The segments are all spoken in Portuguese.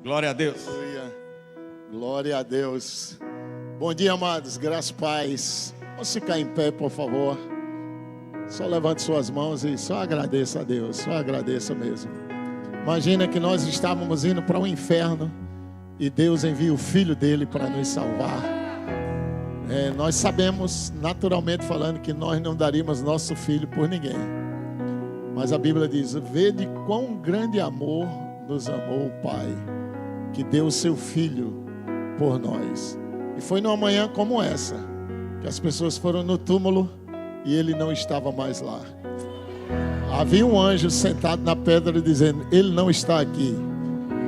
Glória a Deus. Aleluia. Glória a Deus. Bom dia, amados. Graça e paz. Vamos ficar em pé, por favor. Só levante suas mãos e só agradeça a Deus. Só agradeça mesmo. Imagina que nós estávamos indo para o inferno e Deus envia o Filho dele para nos salvar. Nós sabemos, naturalmente falando, que nós não daríamos nosso filho por ninguém. Mas a Bíblia diz: vede quão grande amor nos amou o Pai, que deu o seu Filho por nós. E foi numa manhã como essa, que as pessoas foram no túmulo e ele não estava mais lá. Havia um anjo sentado na pedra dizendo: ele não está aqui,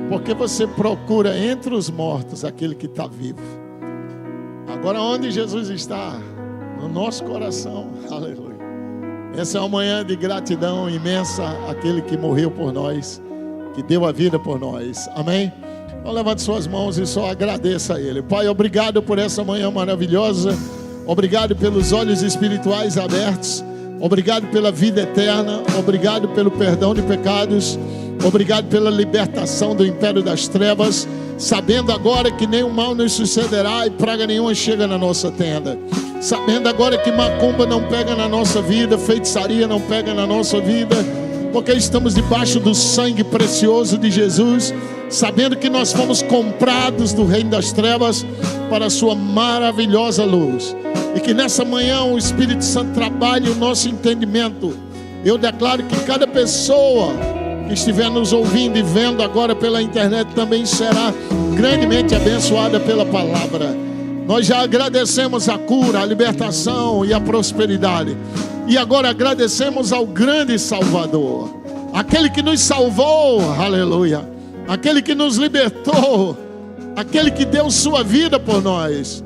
porque você procura entre os mortos aquele que está vivo. Agora onde Jesus está? No nosso coração. Aleluia. Essa é uma manhã de gratidão imensa àquele que morreu por nós, que deu a vida por nós. Amém? Então levante suas mãos e só agradeça a Ele. Pai, obrigado por essa manhã maravilhosa. Obrigado pelos olhos espirituais abertos. Obrigado pela vida eterna. Obrigado pelo perdão de pecados. Obrigado pela libertação do império das trevas, sabendo agora que nenhum mal nos sucederá e praga nenhuma chega na nossa tenda. Sabendo agora que macumba não pega na nossa vida, feitiçaria não pega na nossa vida, porque estamos debaixo do sangue precioso de Jesus, sabendo que nós fomos comprados do reino das trevas para a sua maravilhosa luz. E que nessa manhã o Espírito Santo trabalhe o nosso entendimento. Eu declaro que cada pessoa que estiver nos ouvindo e vendo agora pela internet também será grandemente abençoada pela palavra. Nós já agradecemos a cura, a libertação e a prosperidade. E agora agradecemos ao grande Salvador, aquele que nos salvou, aleluia, aquele que nos libertou, aquele que deu sua vida por nós.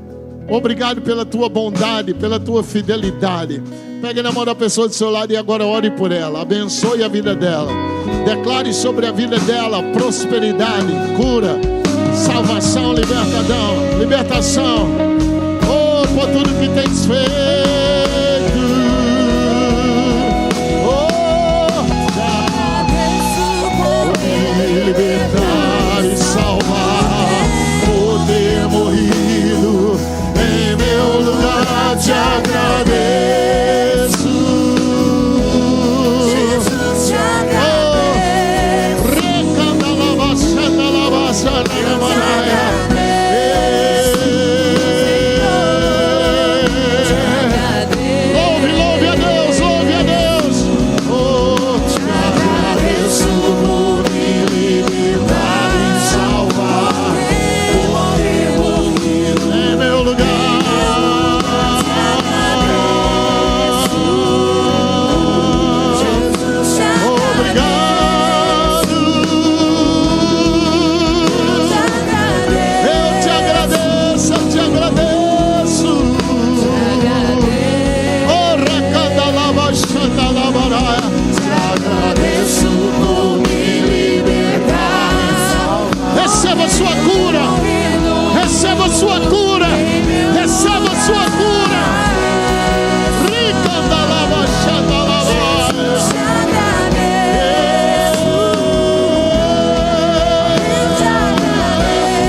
Obrigado pela tua bondade, pela tua fidelidade. Pegue na mão da pessoa do seu lado e agora ore por ela. Abençoe a vida dela. Declare sobre a vida dela prosperidade, cura, salvação, libertação. Oh, por tudo que tens feito. Oh, por me libertar e salvar, por ter morrido em meu lugar. Te agradeço. Louve a Deus, louve a Deus. Oh, te agradeço por me libertar e salvar, por ter morrido em meu lugar. Receba sua cura, receba sua cura, receba sua cura. Rica da lava, chata lava. Eu te agradeço.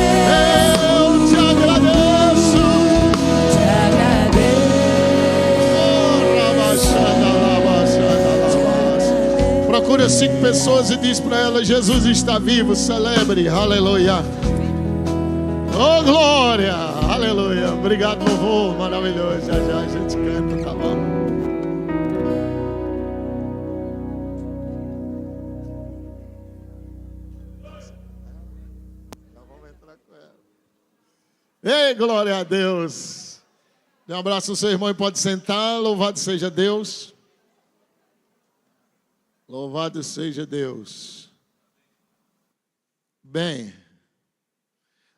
Procura 5 pessoas e diz para elas: Jesus está vivo, celebre, aleluia. Oh, glória, aleluia. Obrigado, louvor, maravilhoso. Já já a gente canta, tá bom? Vamos entrar com ela. Ei, glória a Deus. Dê um abraço ao seu irmão e pode sentar. Louvado seja Deus. Louvado seja Deus. Bem,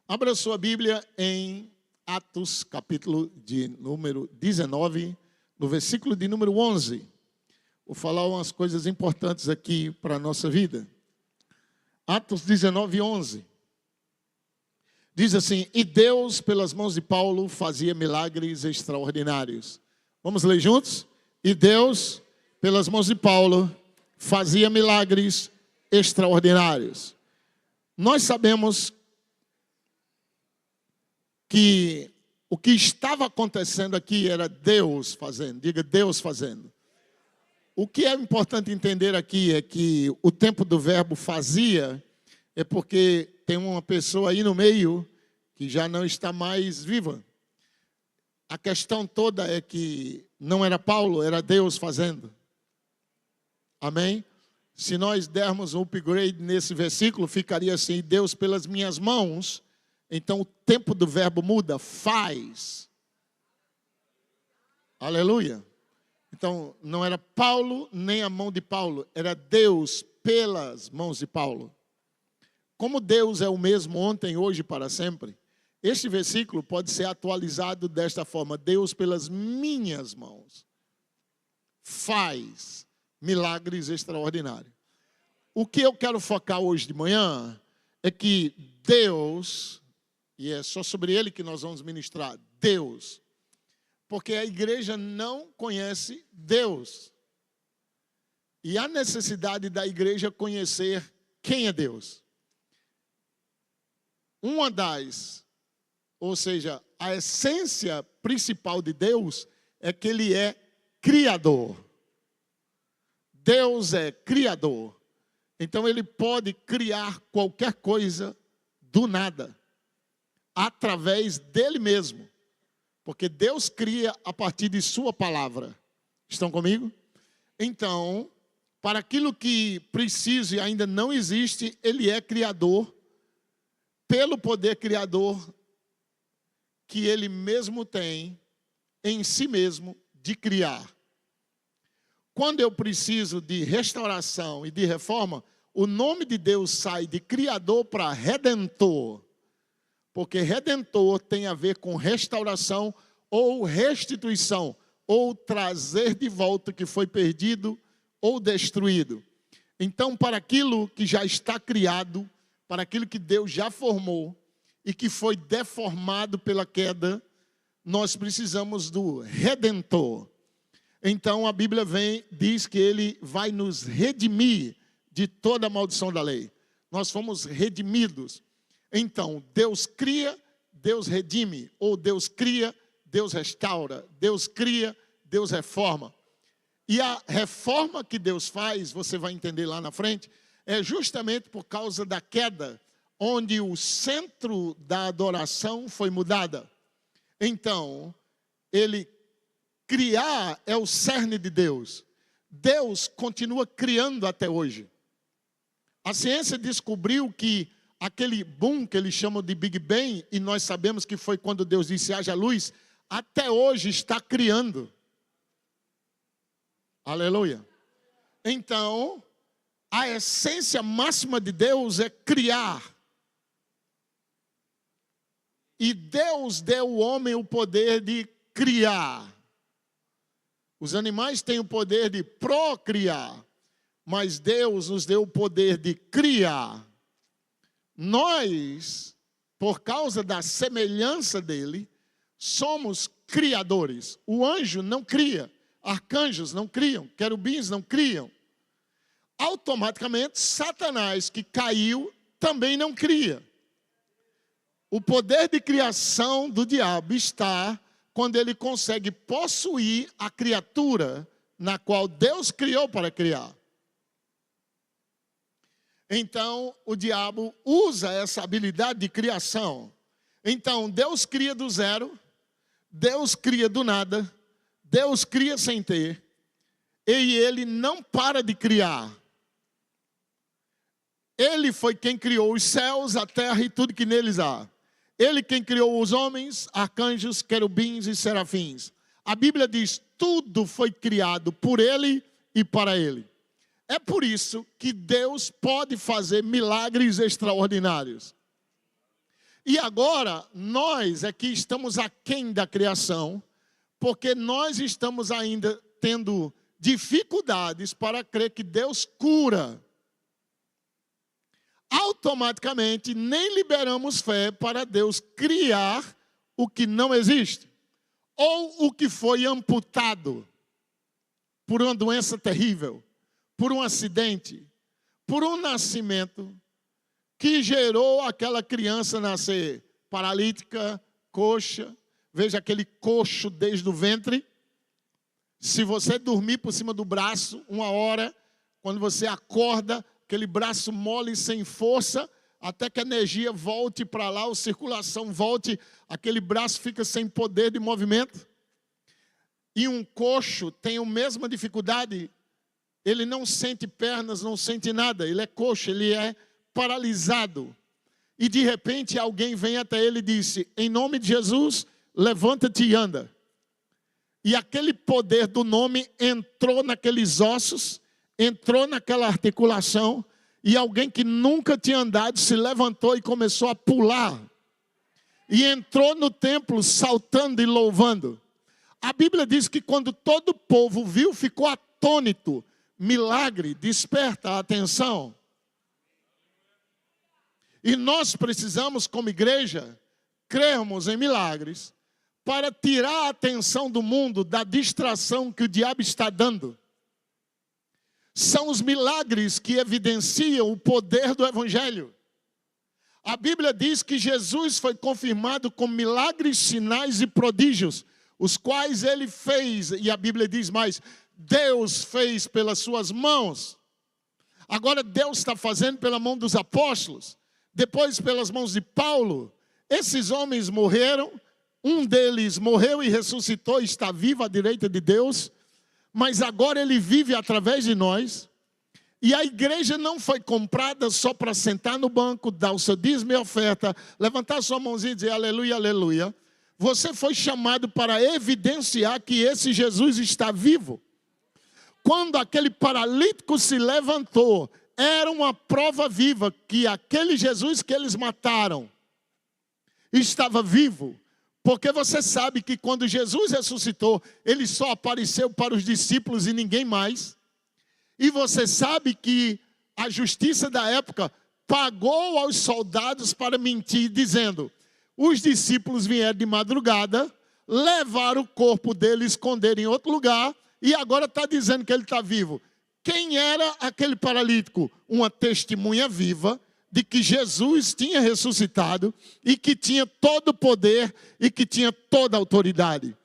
abra sua Bíblia em Atos, capítulo de número 19, no versículo de número 11. Vou falar umas coisas importantes aqui para a nossa vida. Atos 19, 11. Diz assim: e Deus, pelas mãos de Paulo, fazia milagres extraordinários. Vamos ler juntos? E Deus, pelas mãos de Paulo, fazia milagres extraordinários. Nós sabemos que o que estava acontecendo aqui era Deus fazendo. Diga, Deus fazendo. O que é importante entender aqui é que o tempo do verbo fazia é porque tem uma pessoa aí no meio que já não está mais viva. A questão toda é que não era Paulo, era Deus fazendo. Amém? Se nós dermos um upgrade nesse versículo, ficaria assim: Deus pelas minhas mãos. Então o tempo do verbo muda, faz. Aleluia. Então não era Paulo nem a mão de Paulo, era Deus pelas mãos de Paulo. Como Deus é o mesmo ontem, hoje e para sempre, este versículo pode ser atualizado desta forma: Deus pelas minhas mãos faz milagres extraordinários. O que eu quero focar hoje de manhã é que Deus, e é só sobre ele que nós vamos ministrar, Deus, porque a igreja não conhece Deus. E há necessidade da igreja conhecer quem é Deus. Ou seja, a essência principal de Deus é que Ele é criador. Deus é criador. Então Ele pode criar qualquer coisa do nada, através dEle mesmo. Porque Deus cria a partir de sua palavra. Estão comigo? Então, para aquilo que precisa e ainda não existe, Ele é criador, pelo poder criador que Ele mesmo tem em si mesmo de criar. Quando eu preciso de restauração e de reforma, o nome de Deus sai de criador para redentor. Porque redentor tem a ver com restauração ou restituição, ou trazer de volta o que foi perdido ou destruído. Então, para aquilo que já está criado, para aquilo que Deus já formou e que foi deformado pela queda, nós precisamos do redentor. Então a Bíblia diz que Ele vai nos redimir de toda a maldição da lei. Nós fomos redimidos. Então Deus cria, Deus redime. Ou Deus cria, Deus restaura. Deus cria, Deus reforma. E a reforma que Deus faz, você vai entender lá na frente, é justamente por causa da queda, onde o centro da adoração foi mudada. Então, Ele criar é o cerne de Deus. Deus continua criando até hoje. A ciência descobriu que aquele boom que eles chamam de Big Bang, e nós sabemos que foi quando Deus disse haja luz, até hoje está criando. Aleluia. Então, a essência máxima de Deus é criar. E Deus deu ao homem o poder de criar. Os animais têm o poder de procriar, mas Deus nos deu o poder de criar. Nós, por causa da semelhança dele, somos criadores. O anjo não cria, arcanjos não criam, querubins não criam. Automaticamente, Satanás, que caiu, também não cria. O poder de criação do diabo está quando ele consegue possuir a criatura na qual Deus criou para criar. Então, o diabo usa essa habilidade de criação. Então, Deus cria do zero, Deus cria do nada, Deus cria sem ter, e Ele não para de criar. Ele foi quem criou os céus, a terra e tudo que neles há. Ele quem criou os homens, arcanjos, querubins e serafins. A Bíblia diz, tudo foi criado por Ele e para Ele. É por isso que Deus pode fazer milagres extraordinários. E agora, nós aqui estamos aquém da criação, porque nós estamos ainda tendo dificuldades para crer que Deus cura. Automaticamente, nem liberamos fé para Deus criar o que não existe, ou o que foi amputado por uma doença terrível, por um acidente, por um nascimento que gerou aquela criança nascer paralítica, coxa, veja aquele coxo desde o ventre. Se você dormir por cima do braço, 1 hora, quando você acorda, aquele braço mole e sem força, até que a energia volte para lá, a circulação volte, aquele braço fica sem poder de movimento. E um coxo tem a mesma dificuldade, ele não sente pernas, não sente nada, ele é coxo, ele é paralisado. E de repente alguém vem até ele e disse: em nome de Jesus, levanta-te e anda. E aquele poder do nome entrou naqueles ossos, entrou naquela articulação, e alguém que nunca tinha andado se levantou e começou a pular. E entrou no templo saltando e louvando. A Bíblia diz que quando todo o povo viu, ficou atônito. Milagre desperta a atenção. E nós precisamos, como igreja, crermos em milagres para tirar a atenção do mundo da distração que o diabo está dando. São os milagres que evidenciam o poder do Evangelho. A Bíblia diz que Jesus foi confirmado com milagres, sinais e prodígios, os quais ele fez, e a Bíblia diz mais, Deus fez pelas suas mãos. Agora Deus está fazendo pela mão dos apóstolos, depois pelas mãos de Paulo. Esses homens morreram, um deles morreu e ressuscitou, está vivo à direita de Deus, mas agora ele vive através de nós. E a igreja não foi comprada só para sentar no banco, dar o seu dízimo e oferta, levantar sua mãozinha e dizer aleluia, aleluia. Você foi chamado para evidenciar que esse Jesus está vivo. Quando aquele paralítico se levantou, era uma prova viva que aquele Jesus que eles mataram estava vivo. Porque você sabe que quando Jesus ressuscitou, ele só apareceu para os discípulos e ninguém mais. E você sabe que a justiça da época pagou aos soldados para mentir, dizendo: os discípulos vieram de madrugada, levaram o corpo dele, esconderam em outro lugar, e agora está dizendo que ele está vivo. Quem era aquele paralítico? Uma testemunha viva de que Jesus tinha ressuscitado e que tinha todo o poder e que tinha toda a autoridade.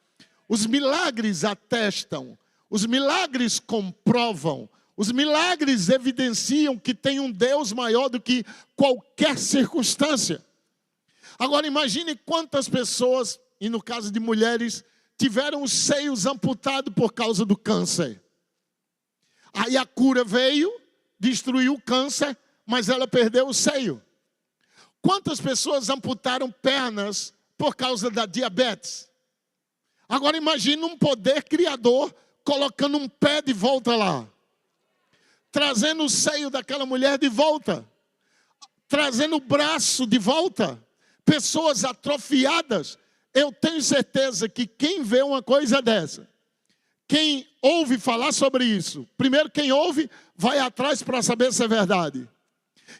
Os milagres atestam, os milagres comprovam, os milagres evidenciam que tem um Deus maior do que qualquer circunstância. Agora imagine quantas pessoas, e no caso de mulheres, tiveram os seios amputados por causa do câncer. Aí a cura veio, destruiu o câncer, mas ela perdeu o seio. Quantas pessoas amputaram pernas por causa da diabetes? Agora imagine um poder criador colocando um pé de volta lá, trazendo o seio daquela mulher de volta, trazendo o braço de volta, pessoas atrofiadas. Eu tenho certeza que quem vê uma coisa dessa, quem ouve falar sobre isso, primeiro quem ouve, vai atrás para saber se é verdade.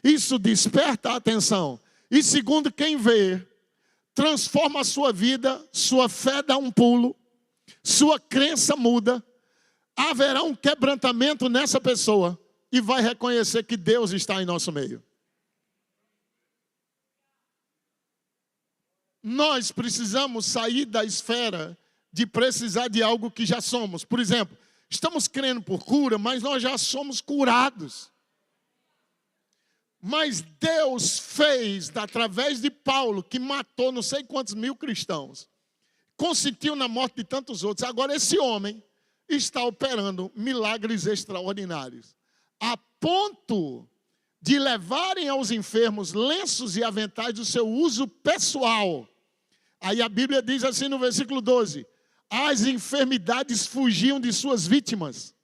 Isso desperta a atenção. E segundo, quem vê, transforma a sua vida, sua fé dá um pulo, sua crença muda, haverá um quebrantamento nessa pessoa e vai reconhecer que Deus está em nosso meio. Nós precisamos sair da esfera de precisar de algo que já somos. Por exemplo, estamos crendo por cura, mas nós já somos curados. Mas Deus fez, através de Paulo, que matou não sei quantos mil cristãos, consentiu na morte de tantos outros. Agora esse homem está operando milagres extraordinários, a ponto de levarem aos enfermos lenços e aventais do seu uso pessoal. Aí a Bíblia diz assim no versículo 12, as enfermidades fugiam de suas vítimas.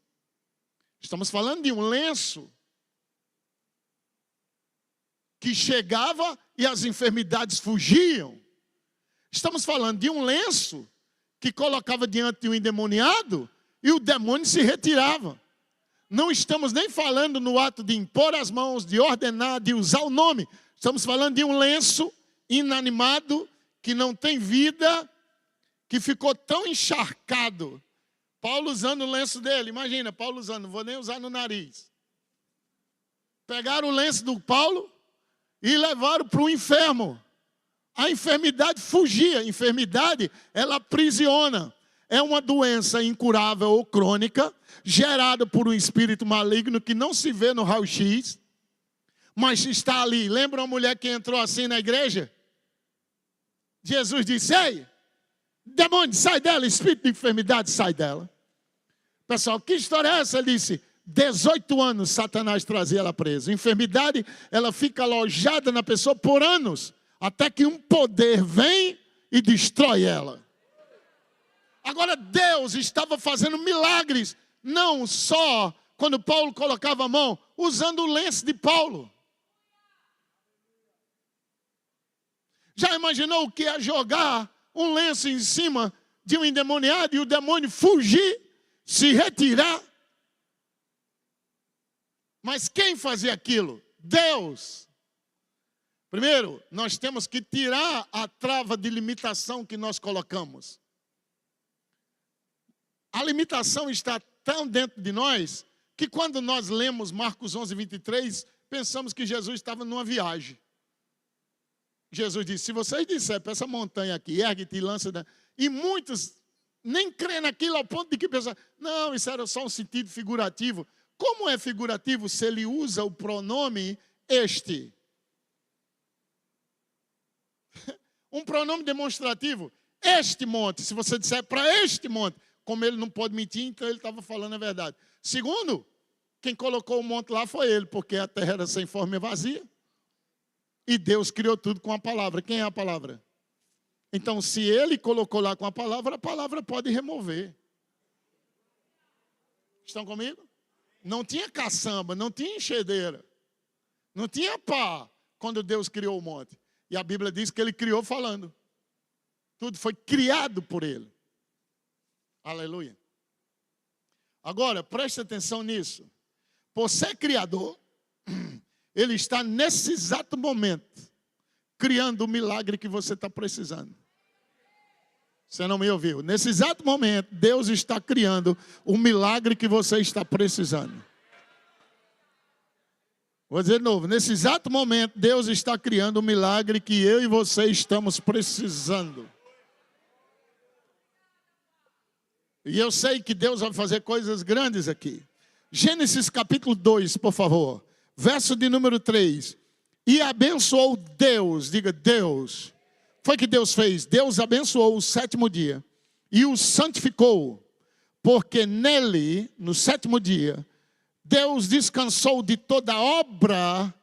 Estamos falando de um lenço que chegava e as enfermidades fugiam. Estamos falando de um lenço que colocava diante de um endemoniado e o demônio se retirava. Não estamos nem falando no ato de impor as mãos, de ordenar, de usar o nome. Estamos falando de um lenço inanimado, que não tem vida, que ficou tão encharcado. Paulo usando o lenço dele, imagina, Paulo usando, não vou nem usar no nariz. Pegaram o lenço do Paulo e levaram para o enfermo. a enfermidade fugia. A enfermidade, ela aprisiona. É uma doença incurável ou crônica, gerada por um espírito maligno que não se vê no raio-x, mas está ali. Lembra uma mulher que entrou assim na igreja? Jesus disse: ei, demônio, sai dela, espírito de enfermidade, sai dela. Pessoal, que história é essa? Ele disse: 18 anos Satanás trazia ela presa. Enfermidade, ela fica alojada na pessoa por anos, até que um poder vem e destrói ela. Agora Deus estava fazendo milagres, não só quando Paulo colocava a mão, usando o lenço de Paulo. Já imaginou o que é jogar um lenço em cima de um endemoniado e o demônio fugir, se retirar? Mas quem fazia aquilo? Deus. Primeiro, nós temos que tirar a trava de limitação que nós colocamos. A limitação está tão dentro de nós que quando nós lemos Marcos 11:23, pensamos que Jesus estava numa viagem. Jesus disse: se vocês disserem para essa montanha aqui, ergue-te e lança... E muitos nem creem naquilo ao ponto de que pensam: não, isso era só um sentido figurativo. Como é figurativo se ele usa o pronome este? Um pronome demonstrativo. Este monte, se você disser para este monte, como ele não pode mentir, então ele estava falando a verdade. Segundo, quem colocou o monte lá foi ele, porque a terra era sem forma e vazia. E Deus criou tudo com a palavra. Quem é a palavra? Então, se ele colocou lá com a palavra pode remover. Estão comigo? Não tinha caçamba, não tinha enxadeira, não tinha pá quando Deus criou o monte. E a Bíblia diz que ele criou falando. Tudo foi criado por ele. Aleluia. Agora, preste atenção nisso. Por ser criador, ele está nesse exato momento criando o milagre que você está precisando. Você não me ouviu? Nesse exato momento, Deus está criando o milagre que você está precisando. Vou dizer de novo. Nesse exato momento, Deus está criando o milagre que eu e você estamos precisando. E eu sei que Deus vai fazer coisas grandes aqui. Gênesis capítulo 2, por favor. Verso de número 3. E abençoou Deus, diga Deus. Foi o que Deus fez. Deus abençoou o sétimo dia e o santificou, porque nele, no sétimo dia, Deus descansou de toda a obra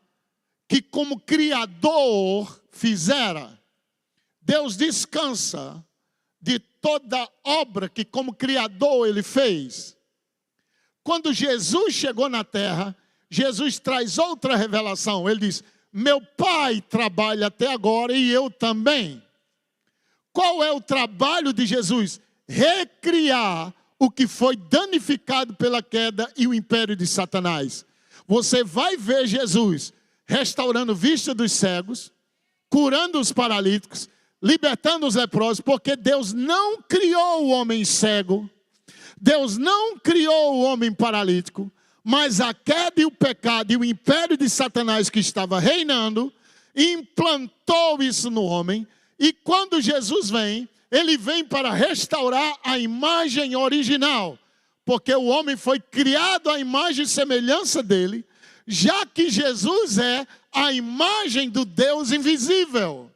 que como Criador fizera. Deus descansa de toda obra que como Criador ele fez. Quando Jesus chegou na terra, Jesus traz outra revelação. Ele diz: meu Pai trabalha até agora e eu também. Qual é o trabalho de Jesus? Recriar o que foi danificado pela queda e o império de Satanás. Você vai ver Jesus restaurando vista dos cegos, curando os paralíticos, libertando os leprosos, porque Deus não criou o homem cego, Deus não criou o homem paralítico, mas a queda e o pecado e o império de Satanás que estava reinando, implantou isso no homem. E quando Jesus vem, ele vem para restaurar a imagem original. Porque o homem foi criado à imagem e semelhança dele, já que Jesus é a imagem do Deus invisível.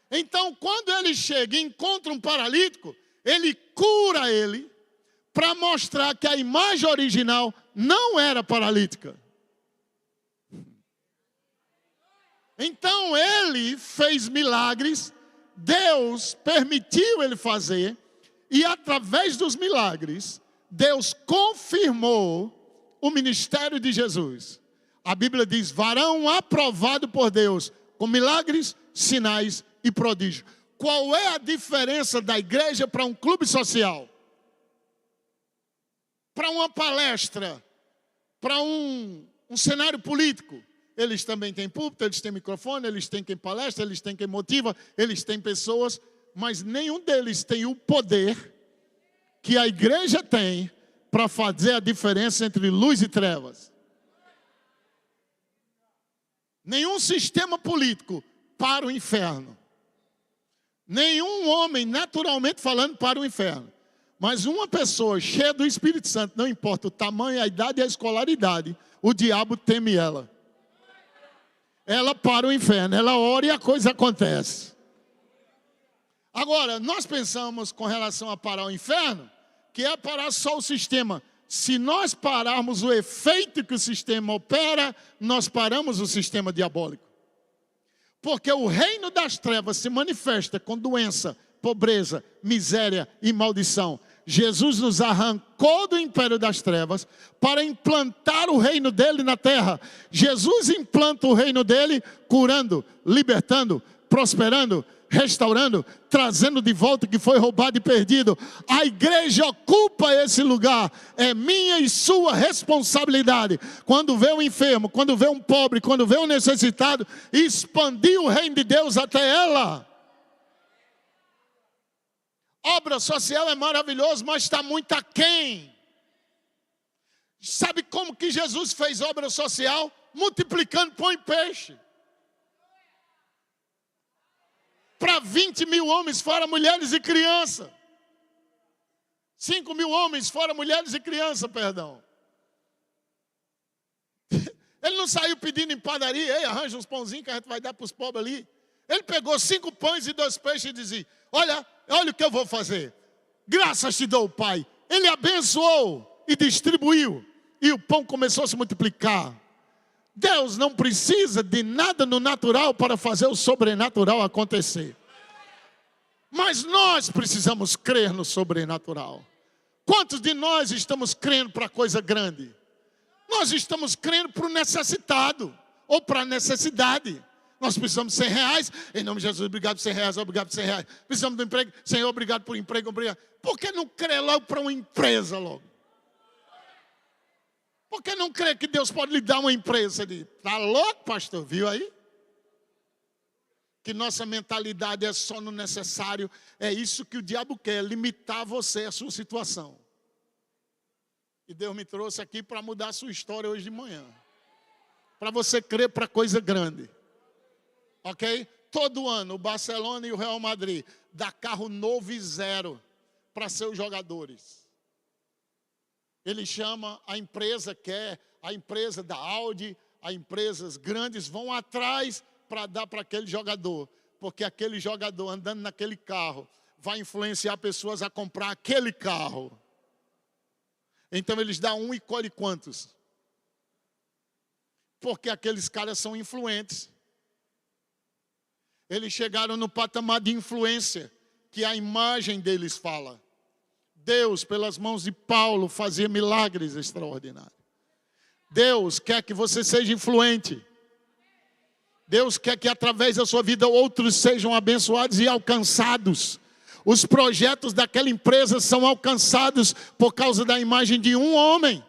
Então, quando ele chega e encontra um paralítico, ele cura ele, para mostrar que a imagem original não era paralítica. Então ele fez milagres, Deus permitiu ele fazer, e através dos milagres, Deus confirmou o ministério de Jesus. A Bíblia diz: varão aprovado por Deus, com milagres, sinais e prodígios. Qual é a diferença da igreja para um clube social? Para uma palestra, para um cenário político? Eles também têm púlpito, eles têm microfone, eles têm quem palestra, eles têm quem motiva, eles têm pessoas, mas nenhum deles tem o poder que a igreja tem para fazer a diferença entre luz e trevas. Nenhum sistema político para o inferno. Nenhum homem, naturalmente falando, para o inferno. Mas uma pessoa cheia do Espírito Santo, não importa o tamanho, a idade e a escolaridade, o diabo teme ela. Ela para o inferno, ela ora e a coisa acontece. Agora, nós pensamos com relação a parar o inferno, que é parar só o sistema. Se nós pararmos o efeito que o sistema opera, nós paramos o sistema diabólico. Porque o reino das trevas se manifesta com doença, pobreza, miséria e maldição. Jesus nos arrancou do império das trevas para implantar o reino dele na terra. Jesus implanta o reino dele curando, libertando, prosperando, restaurando, trazendo de volta o que foi roubado e perdido. A igreja ocupa esse lugar. É minha e sua responsabilidade. Quando vê um enfermo, quando vê um pobre, quando vê um necessitado, expandir o reino de Deus até ela. Obra social é maravilhoso, mas está muito aquém. Sabe como que Jesus fez obra social? Multiplicando pão e peixe. Para 20 mil homens, fora mulheres e crianças. 5 mil homens, fora mulheres e crianças, perdão. Ele não saiu pedindo em padaria, ei, arranja uns pãozinhos que a gente vai dar para os pobres ali. Ele pegou 5 pães e 2 peixes e dizia, olha o que eu vou fazer. Graças te dou, Pai. Ele abençoou e distribuiu. E o pão começou a se multiplicar. Deus não precisa de nada no natural para fazer o sobrenatural acontecer. Mas nós precisamos crer no sobrenatural. Quantos de nós estamos crendo para coisa grande? Nós estamos crendo para o necessitado ou para a necessidade. Nós precisamos de 100 reais. Em nome de Jesus, obrigado por 100 reais, obrigado por 100 reais. Precisamos de um emprego. Senhor, obrigado por emprego, obrigado. Por que não crer logo para uma empresa logo? Por que não crê que Deus pode lhe dar uma empresa? Está louco, pastor? Viu aí? Que nossa mentalidade é só no necessário. É isso que o diabo quer, limitar você, a sua situação. E Deus me trouxe aqui para mudar a sua história hoje de manhã. Para você crer para coisa grande. Ok? Todo ano o Barcelona e o Real Madrid dá carro novo e zero para seus jogadores. Ele chama a empresa, a empresa da Audi, as empresas grandes vão atrás para dar para aquele jogador. Porque aquele jogador andando naquele carro vai influenciar pessoas a comprar aquele carro. Então eles dão um e colhe quantos? Porque aqueles caras são influentes. Eles chegaram no patamar de influência que a imagem deles fala. Deus, pelas mãos de Paulo, fazia milagres extraordinários. Deus quer que você seja influente. Deus quer que através da sua vida outros sejam abençoados e alcançados. Os projetos daquela empresa são alcançados por causa da imagem de um homem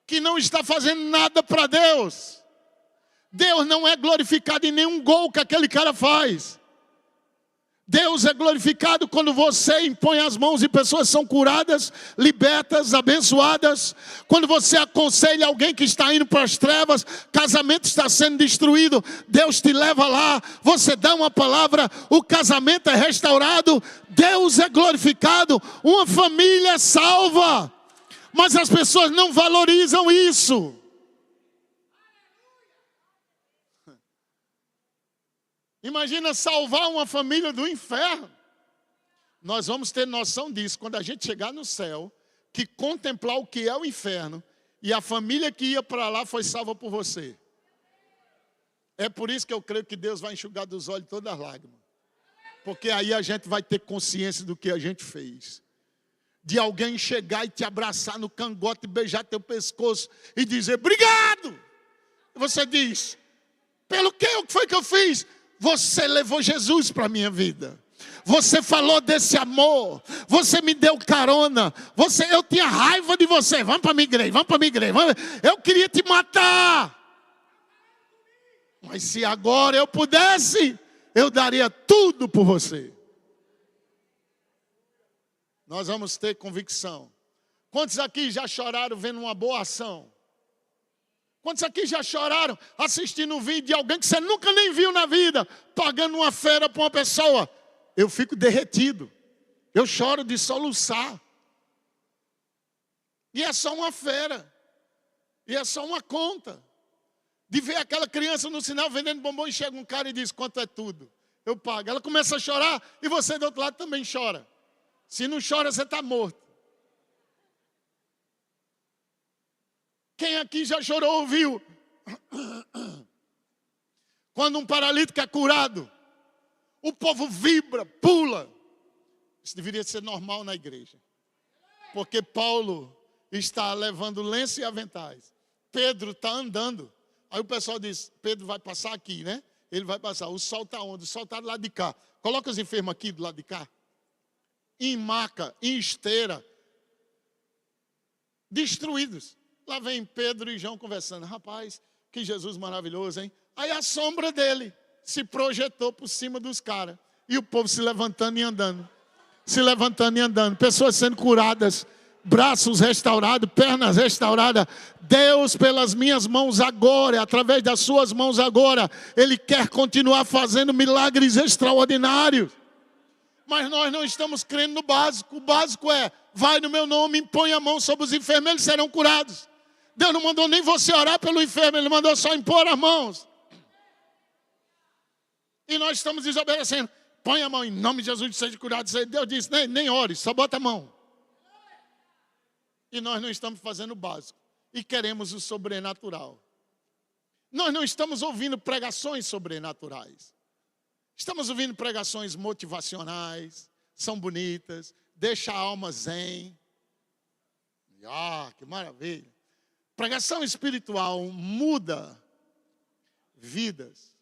que não está fazendo nada para Deus. Deus não é glorificado em nenhum gol que aquele cara faz. Deus é glorificado quando você impõe as mãos e pessoas são curadas, libertas, abençoadas. Quando você aconselha alguém que está indo para as trevas, casamento está sendo destruído, Deus te leva lá, você dá uma palavra, o casamento é restaurado, Deus é glorificado, uma família é salva. Mas as pessoas não valorizam isso. Imagina salvar uma família do inferno. Nós vamos ter noção disso quando a gente chegar no céu, que contemplar o que é o inferno, e a família que ia para lá foi salva por você. É por isso que eu creio que Deus vai enxugar dos olhos todas as lágrimas. Porque aí a gente vai ter consciência do que a gente fez. De alguém chegar e te abraçar no cangote, beijar teu pescoço e dizer, obrigado! Você diz, pelo que? O que foi que eu fiz? Você levou Jesus para a minha vida. Você falou desse amor. Você me deu carona. Eu tinha raiva de você. Vamos para a minha igreja, vamos para a minha igreja. Eu queria te matar. Mas se agora eu pudesse, eu daria tudo por você. Nós vamos ter convicção. Quantos aqui já choraram vendo uma boa ação? Quantos aqui já choraram assistindo um vídeo de alguém que você nunca nem viu na vida, pagando uma fera para uma pessoa? Eu fico derretido. Eu choro de soluçar. E é só uma fera. E é só uma conta. De ver aquela criança no sinal vendendo bombom e chega um cara e diz, quanto é tudo? Eu pago. Ela começa a chorar e você do outro lado também chora. Se não chora, você está morto. Quem aqui já chorou ou viu? Quando um paralítico é curado, o povo vibra, pula. Isso deveria ser normal na igreja. Porque Paulo está levando lenço e aventais. Pedro está andando. Aí o pessoal diz, Pedro vai passar aqui, né? Ele vai passar. O sol está onde? O sol está do lado de cá. Coloca os enfermos aqui do lado de cá. Em maca, em esteira. Destruídos. Lá vem Pedro e João conversando. Rapaz, que Jesus maravilhoso, hein? Aí a sombra dele se projetou por cima dos caras. E o povo se levantando e andando. Se levantando e andando. Pessoas sendo curadas. Braços restaurados, pernas restauradas. Deus, pelas minhas mãos agora, através das suas mãos agora, Ele quer continuar fazendo milagres extraordinários. Mas nós não estamos crendo no básico. O básico é, vai no meu nome, impõe a mão sobre os enfermos, eles serão curados. Deus não mandou nem você orar pelo enfermo, Ele mandou só impor as mãos. E nós estamos desobedecendo. Põe a mão em nome de Jesus, seja curado. Deus disse, nem ore, só bota a mão. E nós não estamos fazendo o básico. E queremos o sobrenatural. Nós não estamos ouvindo pregações sobrenaturais. Estamos ouvindo pregações motivacionais. São bonitas. Deixa a alma zen. Que maravilha. Pregação espiritual muda vidas.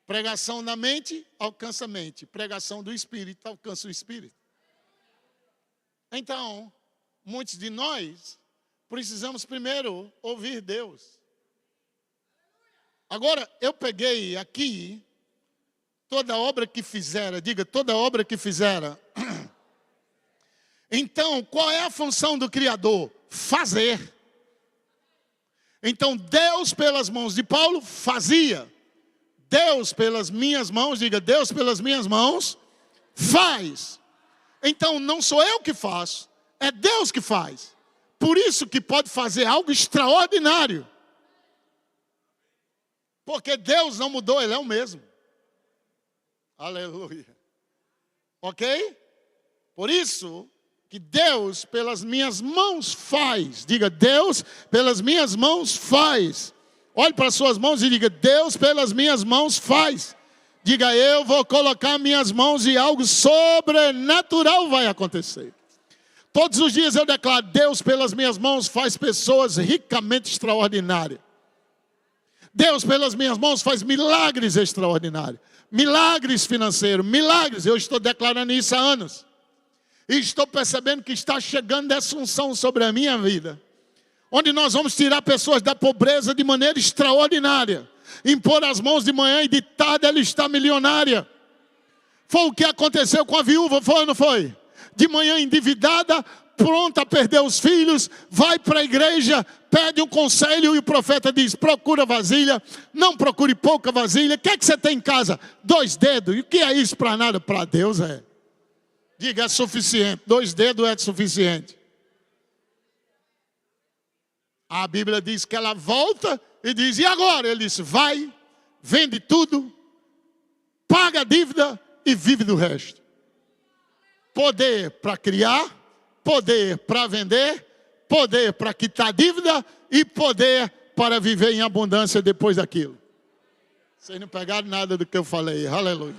Pregação da mente alcança a mente. Pregação do espírito alcança o espírito. Então, muitos de nós precisamos primeiro ouvir Deus. Agora, eu peguei aqui toda obra que fizera, diga, toda obra que fizera. Então, qual é a função do Criador? Fazer. Então, Deus pelas mãos de Paulo fazia. Deus pelas minhas mãos, diga, Deus pelas minhas mãos faz. Então, não sou eu que faço. É Deus que faz. Por isso que pode fazer algo extraordinário. Porque Deus não mudou, Ele é o mesmo. Aleluia. Ok? Por isso que Deus pelas minhas mãos faz. Diga, Deus pelas minhas mãos faz. Olhe para as suas mãos e diga, Deus pelas minhas mãos faz. Diga, eu vou colocar minhas mãos e algo sobrenatural vai acontecer. Todos os dias eu declaro, Deus pelas minhas mãos faz pessoas ricamente extraordinárias. Deus pelas minhas mãos faz milagres extraordinários. Milagres financeiros, milagres. Eu estou declarando isso há anos. E estou percebendo que está chegando essa unção sobre a minha vida. Onde nós vamos tirar pessoas da pobreza de maneira extraordinária. Impor as mãos de manhã e de tarde ela está milionária. Foi o que aconteceu com a viúva, foi ou não foi? De manhã endividada, pronta a perder os filhos, vai para a igreja, pede um conselho e o profeta diz, procura vasilha, não procure pouca vasilha. O que é que você tem em casa? 2 dedos. E o que é isso para nada? Para Deus é. Diga, é suficiente. 2 dedos é suficiente. A Bíblia diz que ela volta e diz, e agora? Ele disse, vai, vende tudo, paga a dívida e vive do resto. Poder para criar, poder para vender, poder para quitar dívida e poder para viver em abundância depois daquilo. Vocês não pegaram nada do que eu falei, aleluia.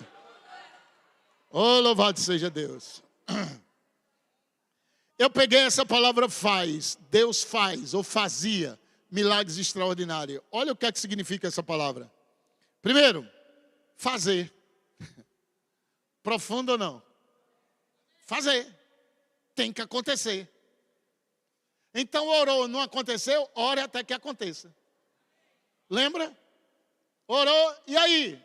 Oh, louvado seja Deus. Eu peguei essa palavra faz, Deus faz ou fazia milagres extraordinários. Olha o que é que significa essa palavra. Primeiro, fazer. Profundo ou não? Fazer. Tem que acontecer. Então orou, não aconteceu, ore até que aconteça. Lembra? Orou, e aí?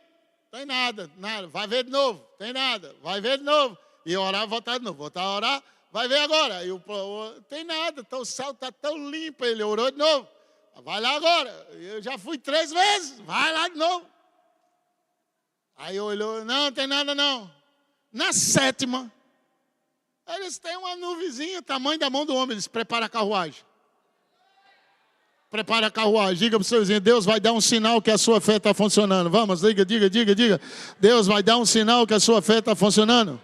Tem nada, vai ver de novo. Tem nada, vai ver de novo. E orar, voltar de novo. Voltar a orar, vai ver agora. E tem nada, então o céu está tão limpo. Ele orou de novo. vai lá agora. Eu já fui 3 vezes, vai lá de novo. Aí olhou, não tem nada não. Na 7ª, eles têm uma nuvezinha, tamanho da mão do homem, eles preparam a carruagem. Prepara a carruagem, diga para o seu vizinho, Deus vai dar um sinal que a sua fé está funcionando. Vamos, diga. Deus vai dar um sinal que a sua fé está funcionando.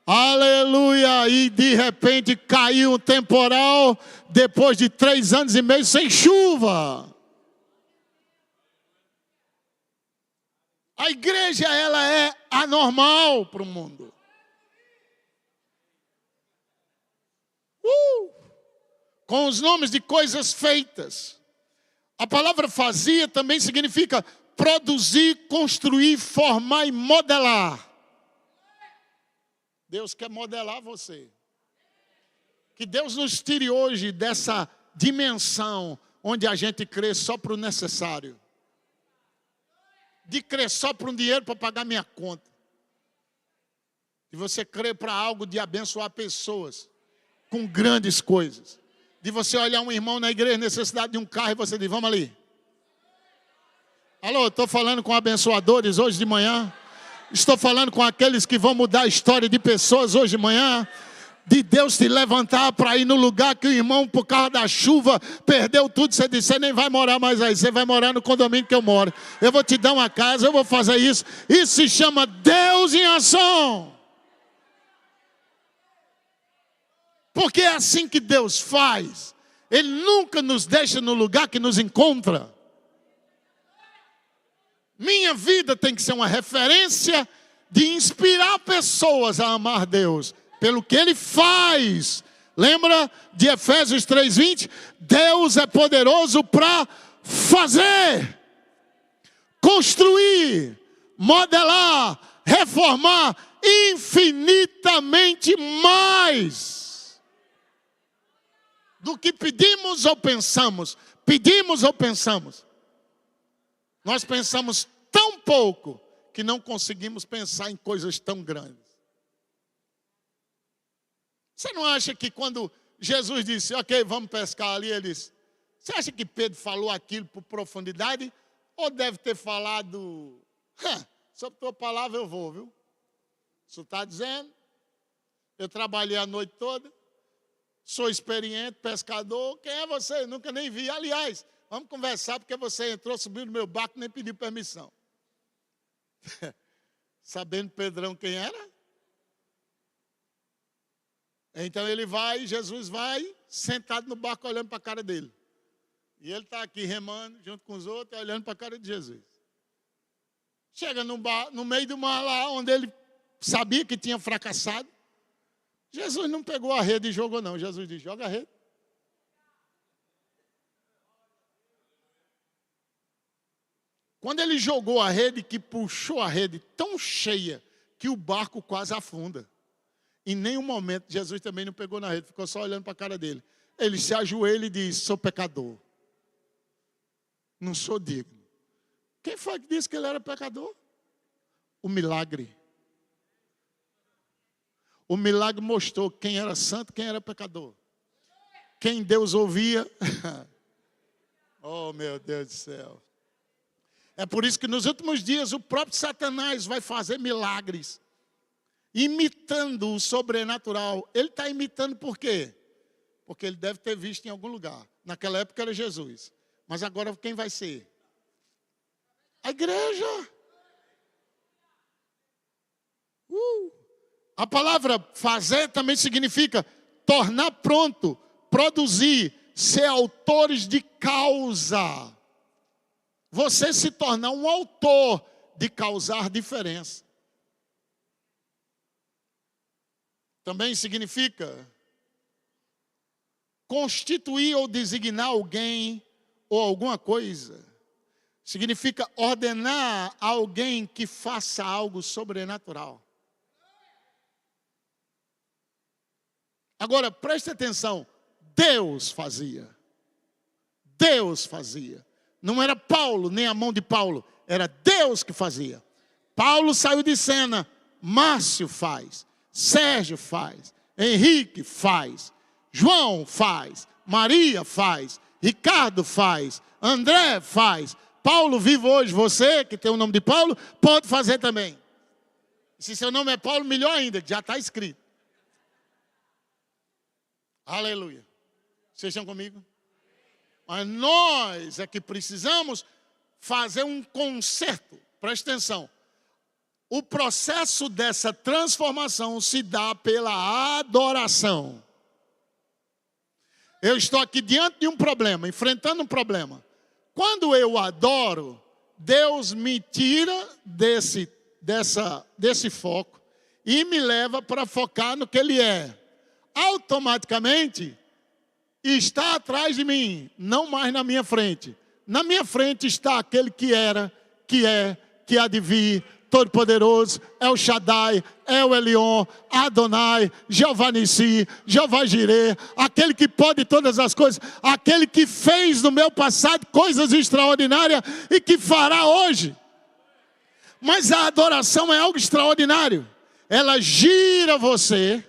Aleluia! E de repente caiu um temporal, depois de 3 anos e meio sem chuva. A igreja, ela é anormal para o mundo. Com os nomes de coisas feitas. A palavra fazia também significa produzir, construir, formar e modelar. Deus quer modelar você. Que Deus nos tire hoje dessa dimensão onde a gente crê só para o necessário. De crer só para um dinheiro para pagar minha conta. De você crer para algo de abençoar pessoas com grandes coisas. De você olhar um irmão na igreja, necessidade de um carro, e você diz, vamos ali. Alô, estou falando com abençoadores hoje de manhã. Estou falando com aqueles que vão mudar a história de pessoas hoje de manhã. De Deus te levantar para ir no lugar que o irmão, por causa da chuva, perdeu tudo. Você disse, você nem vai morar mais aí, você vai morar no condomínio que eu moro. Eu vou te dar uma casa, eu vou fazer isso. Isso se chama Deus em ação. Porque é assim que Deus faz. Ele nunca nos deixa no lugar que nos encontra. Minha vida tem que ser uma referência de inspirar pessoas a amar Deus. Pelo que Ele faz. Lembra de Efésios 3:20? Deus é poderoso para fazer, construir, modelar, reformar infinitamente mais do que pedimos ou pensamos. Pedimos ou pensamos. Nós pensamos tão pouco que não conseguimos pensar em coisas tão grandes. Você não acha que quando Jesus disse, ok, vamos pescar ali, ele disse, você acha que Pedro falou aquilo por profundidade? Ou deve ter falado, sobre tua palavra eu vou, viu? Isso está dizendo, eu trabalhei a noite toda, sou experiente, pescador, quem é você? Nunca nem vi. Aliás, vamos conversar porque você entrou, subiu no meu barco, nem pediu permissão. Sabendo Pedrão quem era? Então ele vai, Jesus vai, sentado no barco olhando para a cara dele. E ele está aqui remando, junto com os outros, olhando para a cara de Jesus. Chega no meio do mar lá, onde ele sabia que tinha fracassado. Jesus não pegou a rede e jogou não. Jesus disse, joga a rede. Quando ele jogou a rede, que puxou a rede tão cheia, que o barco quase afunda. Em nenhum momento, Jesus também não pegou na rede, ficou só olhando para a cara dele. Ele se ajoelha e diz, sou pecador. Não sou digno. Quem foi que disse que ele era pecador? O milagre. O milagre mostrou quem era santo, quem era pecador. Quem Deus ouvia. Oh, meu Deus do céu. É por isso que nos últimos dias o próprio Satanás vai fazer milagres. Imitando o sobrenatural. Ele está imitando por quê? Porque ele deve ter visto em algum lugar. Naquela época era Jesus. Mas agora quem vai ser? A igreja. A palavra fazer também significa tornar pronto, produzir, ser autores de causa. Você se tornar um autor de causar diferença. Também significa constituir ou designar alguém ou alguma coisa. Significa ordenar a alguém que faça algo sobrenatural. Agora, preste atenção. Deus fazia. Deus fazia. Não era Paulo, nem a mão de Paulo. Era Deus que fazia. Paulo saiu de cena. Márcio faz. Sérgio faz. Henrique faz. João faz. Maria faz. Ricardo faz, André faz, Paulo vive hoje, você que tem o nome de Paulo, pode fazer também. Se seu nome é Paulo, melhor ainda, já está escrito. Aleluia. Vocês estão comigo? Mas nós é que precisamos fazer um conserto. Presta atenção. O processo dessa transformação se dá pela adoração. Eu estou aqui diante de um problema, enfrentando um problema. Quando eu adoro, Deus me tira desse foco e me leva para focar no que Ele é. Automaticamente, está atrás de mim, não mais na minha frente. Na minha frente está aquele que era, que é, que há de vir, Todo-Poderoso, El Shaddai, El Elyon, Adonai, Jeová Nissi, Jeová Jireh, aquele que pode todas as coisas, aquele que fez no meu passado coisas extraordinárias e que fará hoje. Mas a adoração é algo extraordinário. Ela gira você,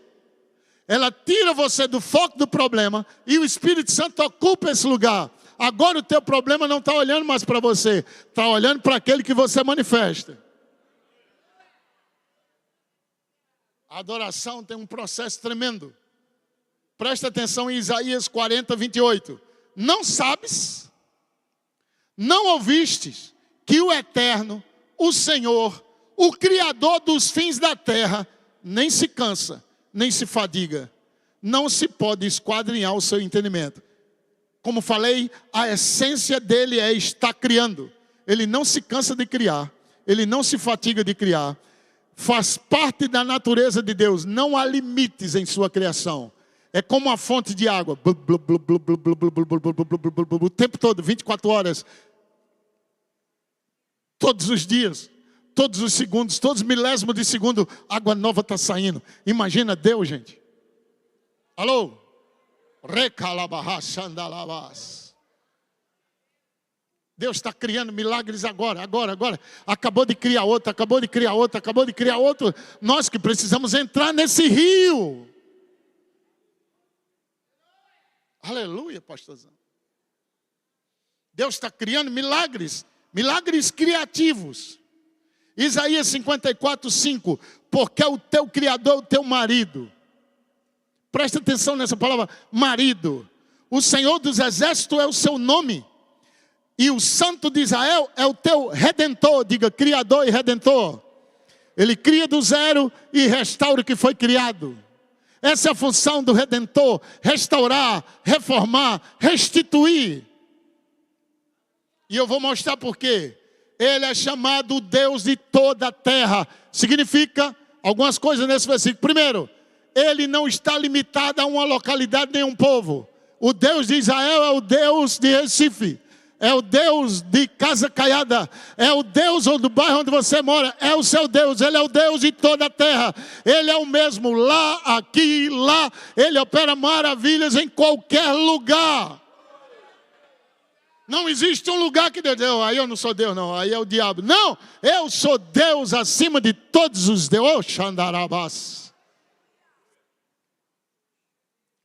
ela tira você do foco do problema e o Espírito Santo ocupa esse lugar. Agora o teu problema não está olhando mais para você, está olhando para aquele que você manifesta. A adoração tem um processo tremendo. Presta atenção em Isaías 40, 28. Não sabes, não ouvistes que o Eterno, o Senhor, o Criador dos fins da terra, nem se cansa, nem se fadiga. Não se pode esquadrinhar o seu entendimento. Como falei, a essência dele é estar criando. Ele não se cansa de criar. Ele não se fatiga de criar. Faz parte da natureza de Deus. Não há limites em sua criação. É como uma fonte de água. O tempo todo, 24 horas. Todos os dias. Todos os segundos. Todos os milésimos de segundo. Água nova está saindo. Imagina Deus, gente. Alô? Deus está criando milagres agora. Acabou de criar outro. Nós que precisamos entrar nesse rio. Aleluia, pastorzão. Deus está criando milagres criativos. Isaías 54, 5. Porque o teu Criador é o teu marido. Presta atenção nessa palavra, marido. O Senhor dos Exércitos é o seu nome. E o Santo de Israel é o teu Redentor. Diga, Criador e Redentor. Ele cria do zero e restaura o que foi criado. Essa é a função do Redentor. Restaurar, reformar, restituir. E eu vou mostrar por quê. Ele é chamado o Deus de toda a terra. Significa algumas coisas nesse versículo. Primeiro, ele não está limitado a uma localidade nem a um povo. O Deus de Israel é o Deus de Recife. É o Deus de Casa Caiada. É o Deus do bairro onde você mora. É o seu Deus. Ele é o Deus de toda a terra. Ele é o mesmo lá, aqui, lá. Ele opera maravilhas em qualquer lugar. Não existe um lugar que Deus... Aí eu não sou Deus, não. Aí é o diabo. Não, eu sou Deus acima de todos os deuses. Oh, Xandarabás.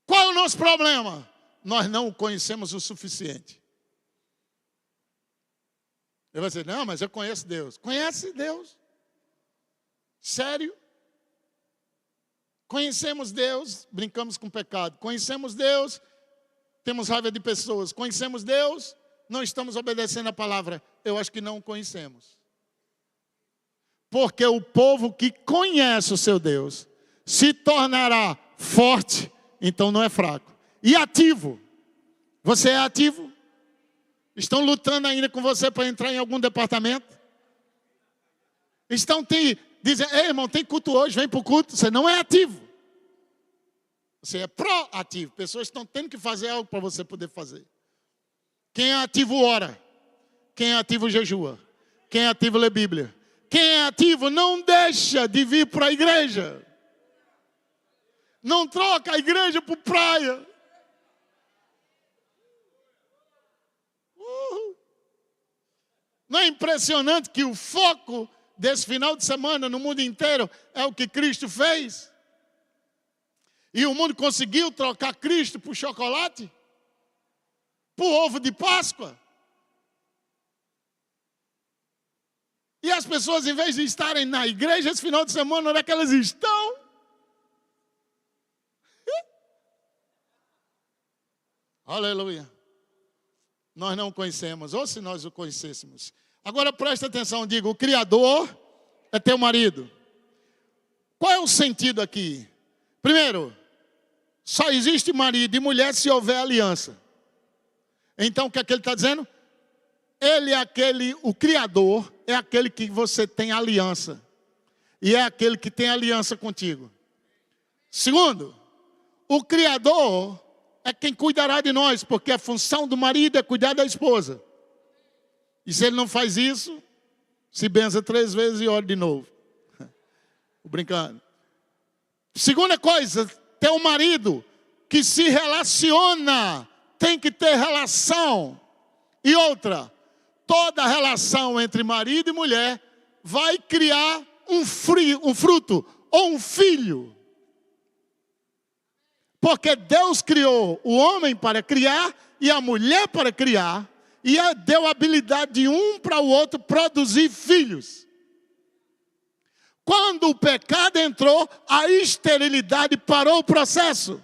Qual é o nosso problema? Nós não o conhecemos o suficiente. Ele vai dizer, não, mas eu conheço Deus. Conhece Deus? Sério? Conhecemos Deus, brincamos com o pecado. Conhecemos Deus, temos raiva de pessoas. Conhecemos Deus, não estamos obedecendo a palavra. Eu acho que não o conhecemos. Porque o povo que conhece o seu Deus se tornará forte, então não é fraco. E ativo. Você é ativo? Estão lutando ainda com você para entrar em algum departamento? Dizem, ei irmão, tem culto hoje, vem para o culto. Você não é ativo. Você é proativo. Pessoas estão tendo que fazer algo para você poder fazer. Quem é ativo ora. Quem é ativo jejua. Quem é ativo lê Bíblia. Quem é ativo não deixa de vir para a igreja. Não troca a igreja por praia. Não é impressionante que o foco desse final de semana no mundo inteiro é o que Cristo fez? E o mundo conseguiu trocar Cristo por chocolate? para o ovo de Páscoa. E as pessoas, em vez de estarem na igreja esse final de semana, onde é que elas estão? Aleluia. Nós não conhecemos, ou se nós o conhecêssemos. Agora presta atenção, diga, o Criador é teu marido. Qual é o sentido aqui? Primeiro, só existe marido e mulher se houver aliança. Então o que é que ele está dizendo? Ele é aquele, o Criador é aquele que você tem aliança. E é aquele que tem aliança contigo. Segundo, o Criador é quem cuidará de nós, porque a função do marido é cuidar da esposa. E se ele não faz isso, se benza 3 vezes e ora de novo. Tô brincando. Segunda coisa, ter um marido que se relaciona, tem que ter relação. E outra, toda relação entre marido e mulher vai criar um fruto ou um filho. Porque Deus criou o homem para criar e a mulher para criar. E deu a habilidade de um para o outro produzir filhos. Quando o pecado entrou, a esterilidade parou o processo.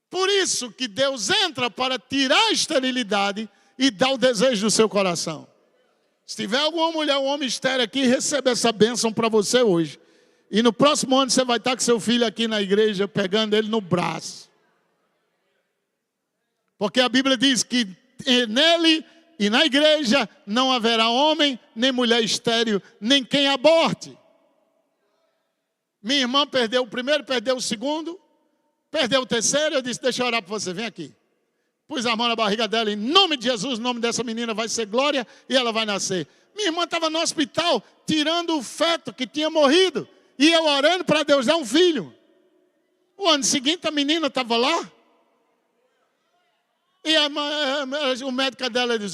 Por isso que Deus entra para tirar a esterilidade e dar o desejo do seu coração. Se tiver alguma mulher ou homem estéril aqui, receba essa bênção para você hoje. E no próximo ano você vai estar com seu filho aqui na igreja, pegando ele no braço. Porque a Bíblia diz que nele e na igreja não haverá homem, nem mulher estéril, nem quem aborte. Minha irmã perdeu o primeiro, perdeu o segundo, perdeu o terceiro. Eu disse, deixa eu orar para você, vem aqui. Pus a mão na barriga dela, em nome de Jesus, o nome dessa menina vai ser Glória e ela vai nascer. Minha irmã estava no hospital, tirando o feto que tinha morrido. E eu orando para Deus dar um filho. O ano seguinte a menina estava lá. E o médico dela diz,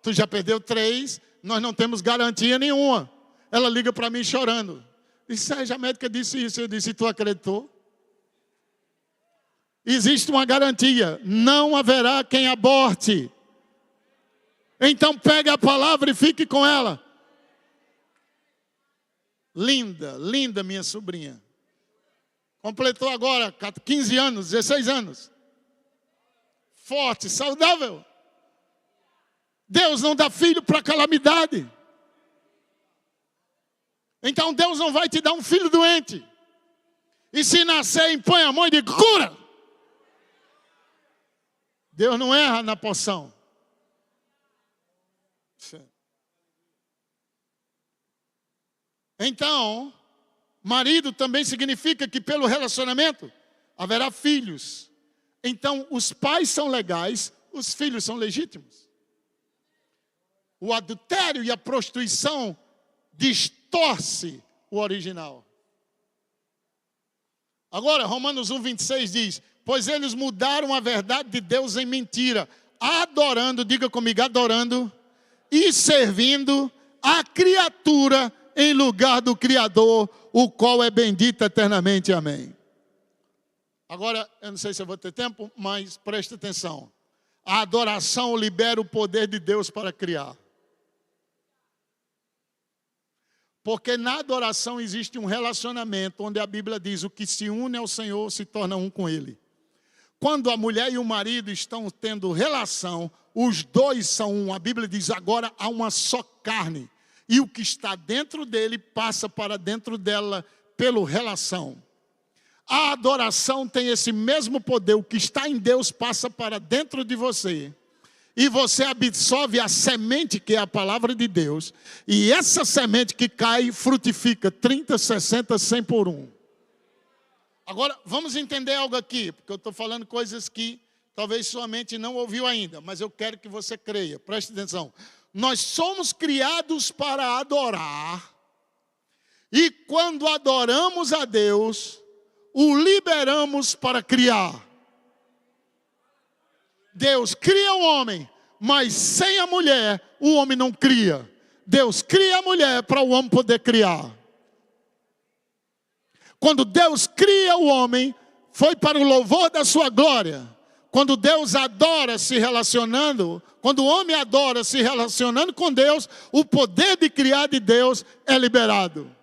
tu já perdeu 3, nós não temos garantia nenhuma. Ela liga para mim chorando. Disse, a médica disse isso. Eu disse, tu acreditou? Existe uma garantia, não haverá quem aborte. Então pegue a palavra e fique com ela. Linda, linda minha sobrinha. Completou agora 15 anos, 16 anos. Forte, saudável. Deus não dá filho para calamidade. Então Deus não vai te dar um filho doente. E se nascer, impõe a mão e diz, cura. Deus não erra na porção. Então, marido também significa que pelo relacionamento haverá filhos. Então, os pais são legais, os filhos são legítimos. O adultério e a prostituição distorce o original. Agora, Romanos 1:26 diz, pois eles mudaram a verdade de Deus em mentira, adorando, diga comigo, adorando e servindo a criatura em lugar do Criador, o qual é bendito eternamente. Amém. Agora, eu não sei se eu vou ter tempo, mas preste atenção. A adoração libera o poder de Deus para criar. Porque na adoração existe um relacionamento, onde a Bíblia diz, o que se une ao Senhor se torna um com Ele. Quando a mulher e o marido estão tendo relação, os dois são um. A Bíblia diz, agora há uma só carne. E o que está dentro dele passa para dentro dela pela relação. A adoração tem esse mesmo poder. O que está em Deus passa para dentro de você. E você absorve a semente que é a palavra de Deus. E essa semente que cai frutifica 30, 60, 100 por 1. Agora, vamos entender algo aqui. Porque eu estou falando coisas que talvez sua mente não ouviu ainda. Mas eu quero que você creia. Preste atenção. Nós somos criados para adorar. E quando adoramos a Deus, o liberamos para criar. Deus cria o homem, mas sem a mulher, o homem não cria. Deus cria a mulher para o homem poder criar. Quando Deus cria o homem, foi para o louvor da sua glória. Quando Deus adora se relacionando, quando o homem adora se relacionando com Deus, o poder de criar de Deus é liberado.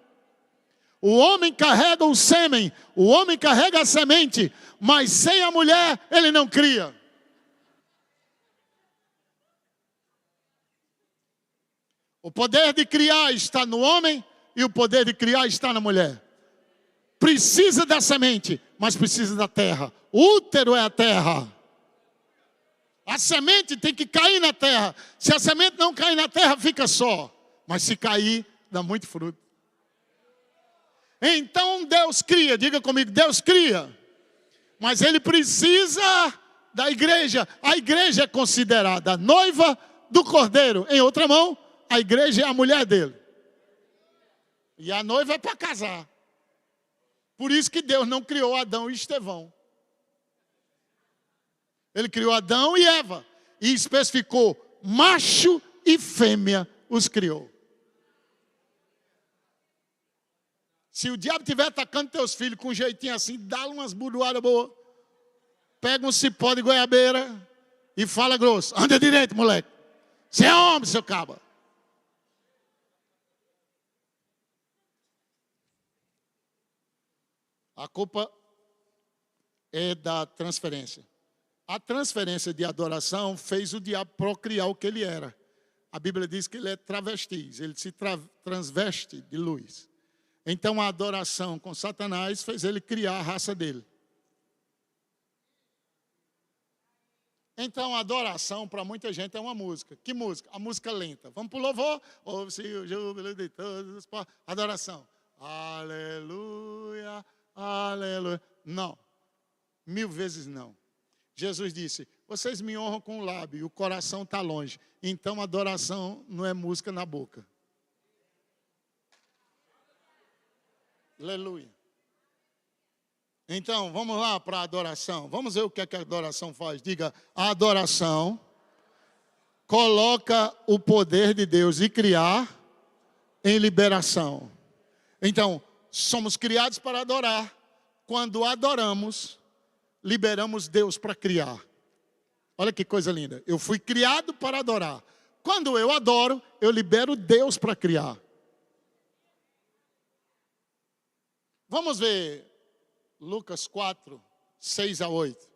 O homem carrega o sêmen, o homem carrega a semente, mas sem a mulher ele não cria. O poder de criar está no homem e o poder de criar está na mulher. Precisa da semente, mas precisa da terra. O útero é a terra. A semente tem que cair na terra. Se a semente não cair na terra, fica só. Mas se cair, dá muito fruto. Então Deus cria, diga comigo, Deus cria. Mas Ele precisa da igreja. A igreja é considerada a noiva do Cordeiro. Em outra mão, a igreja é a mulher dele. E a noiva é para casar. Por isso que Deus não criou Adão e Estevão. Ele criou Adão e Eva. E especificou, macho e fêmea os criou. Se o diabo estiver atacando teus filhos com um jeitinho assim, dá-lhe umas buruadas boas. Pega um cipó de goiabeira e fala grosso. Anda direito, moleque. Você é homem, seu caba. A culpa é da transferência. A transferência de adoração fez o diabo procriar o que ele era. A Bíblia diz que ele é travestis, ele se transveste de luz. Então a adoração com Satanás fez ele criar a raça dele. Então a adoração para muita gente é uma música. Que música? A música lenta. Vamos para o louvor? Ouve-se o júbilo de todos os povos. Adoração. Aleluia, aleluia. Não. 1000 vezes não. Jesus disse, vocês me honram com o lábio e o coração está longe. Então adoração não é música na boca. Aleluia. Então, vamos lá para a adoração. Vamos ver o que é que a adoração faz. Diga, a adoração coloca o poder de Deus e criar em liberação. Então, somos criados para adorar. Quando adoramos, liberamos Deus para criar. Olha que coisa linda. Eu fui criado para adorar. Quando eu adoro, eu libero Deus para criar. Vamos ver Lucas 4, 6 a 8.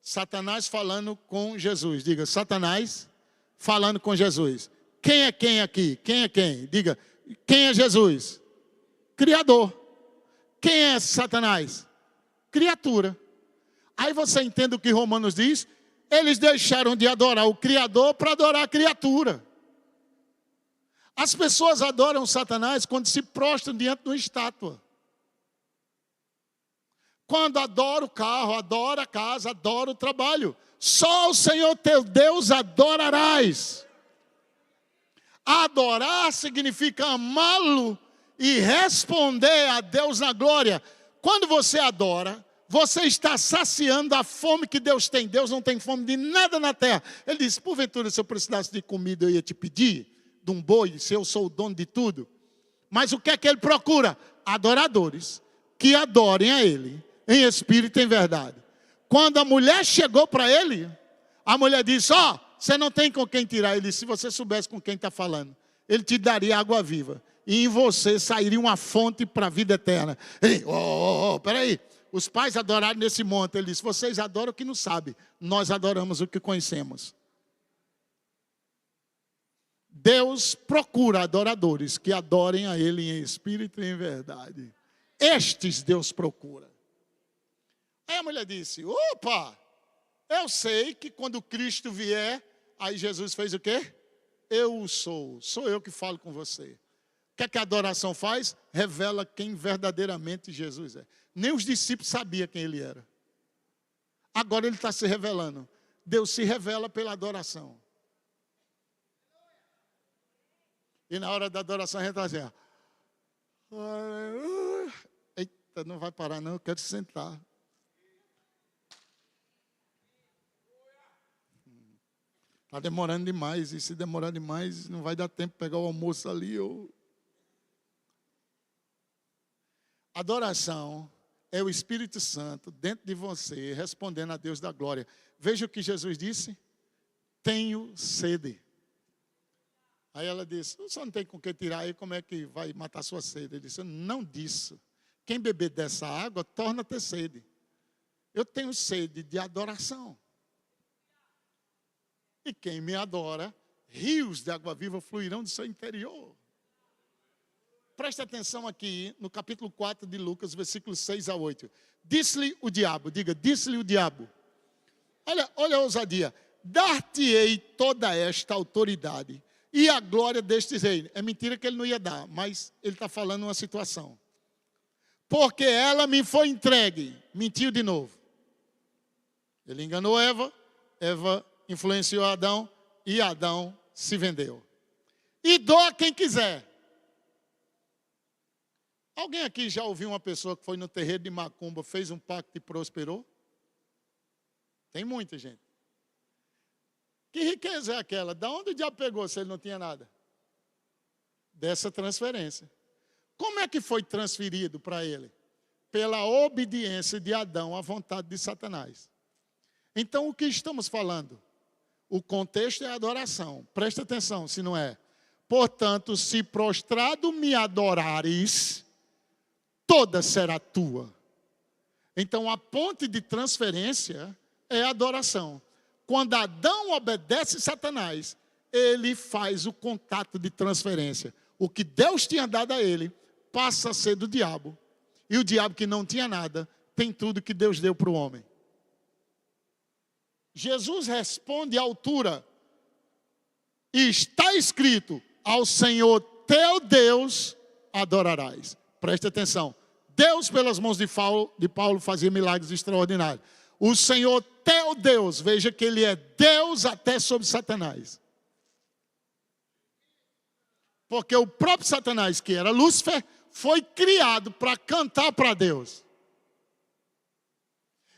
Satanás falando com Jesus. Diga, Satanás falando com Jesus. Quem é quem aqui? Quem é quem? Diga, quem é Jesus? Criador. Quem é Satanás? Criatura. Aí você entende o que Romanos diz? Eles deixaram de adorar o Criador para adorar a criatura. As pessoas adoram Satanás quando se prostram diante de uma estátua. Quando adora o carro, adora a casa, adora o trabalho. Só o Senhor teu Deus adorarás. Adorar significa amá-lo e responder a Deus na glória. Quando você adora, você está saciando a fome que Deus tem. Deus não tem fome de nada na terra. Ele disse, porventura, se eu precisasse de comida, eu ia te pedir, de um boi, se eu sou o dono de tudo. Mas o que é que ele procura? Adoradores que adorem a ele, em espírito e em verdade. Quando a mulher chegou para ele, a mulher disse, você não tem com quem tirar. Ele disse, se você soubesse com quem está falando, ele te daria água viva. E em você sairia uma fonte para a vida eterna. Ei, peraí. Os pais adoraram nesse monte. Ele disse, vocês adoram o que não sabem. Nós adoramos o que conhecemos. Deus procura adoradores que adorem a Ele em espírito e em verdade. Estes Deus procura. Aí a mulher disse, opa, eu sei que quando Cristo vier, aí Jesus fez o quê? Eu sou eu que falo com você. O que é que a adoração faz? Revela quem verdadeiramente Jesus é. Nem os discípulos sabiam quem ele era. Agora ele está se revelando. Deus se revela pela adoração. E na hora da adoração a gente está assim, eita, não vai parar não, eu quero sentar. Está demorando demais, e se demorar demais, não vai dar tempo de pegar o almoço ali. Adoração é o Espírito Santo dentro de você, respondendo a Deus da glória. Veja o que Jesus disse: tenho sede. Aí ela disse: o senhor não tem com que tirar aí, como é que vai matar sua sede? Ele disse: não disso. Quem beber dessa água torna a ter sede. Eu tenho sede de adoração. E quem me adora, rios de água viva fluirão do seu interior. Presta atenção aqui no capítulo 4 de Lucas, versículos 6 a 8. Disse-lhe o diabo, diga, disse-lhe o diabo. Olha a ousadia. Dar-te-ei toda esta autoridade e a glória destes reinos. É mentira que ele não ia dar, mas ele está falando uma situação. Porque ela me foi entregue. Mentiu de novo. Ele enganou Eva, Eva influenciou Adão e Adão se vendeu. E dou a quem quiser. Alguém aqui já ouviu uma pessoa que foi no terreiro de macumba, fez um pacto e prosperou? Tem muita gente. Que riqueza é aquela? Da onde o diabo pegou se ele não tinha nada? Dessa transferência. Como é que foi transferido para ele? Pela obediência de Adão à vontade de Satanás. Então, o que estamos falando? O contexto é a adoração. Presta atenção, se não é. Portanto, se prostrado me adorares, toda será tua. Então, a ponte de transferência é a adoração. Quando Adão obedece Satanás, ele faz o contato de transferência. O que Deus tinha dado a ele, passa a ser do diabo. E o diabo que não tinha nada, tem tudo que Deus deu para o homem. Jesus responde à altura. E está escrito, ao Senhor teu Deus adorarás. Preste atenção. Deus, pelas mãos de Paulo, fazia milagres extraordinários. O Senhor teu Deus, veja que ele é Deus até sobre Satanás. Porque o próprio Satanás, que era Lúcifer, foi criado para cantar para Deus.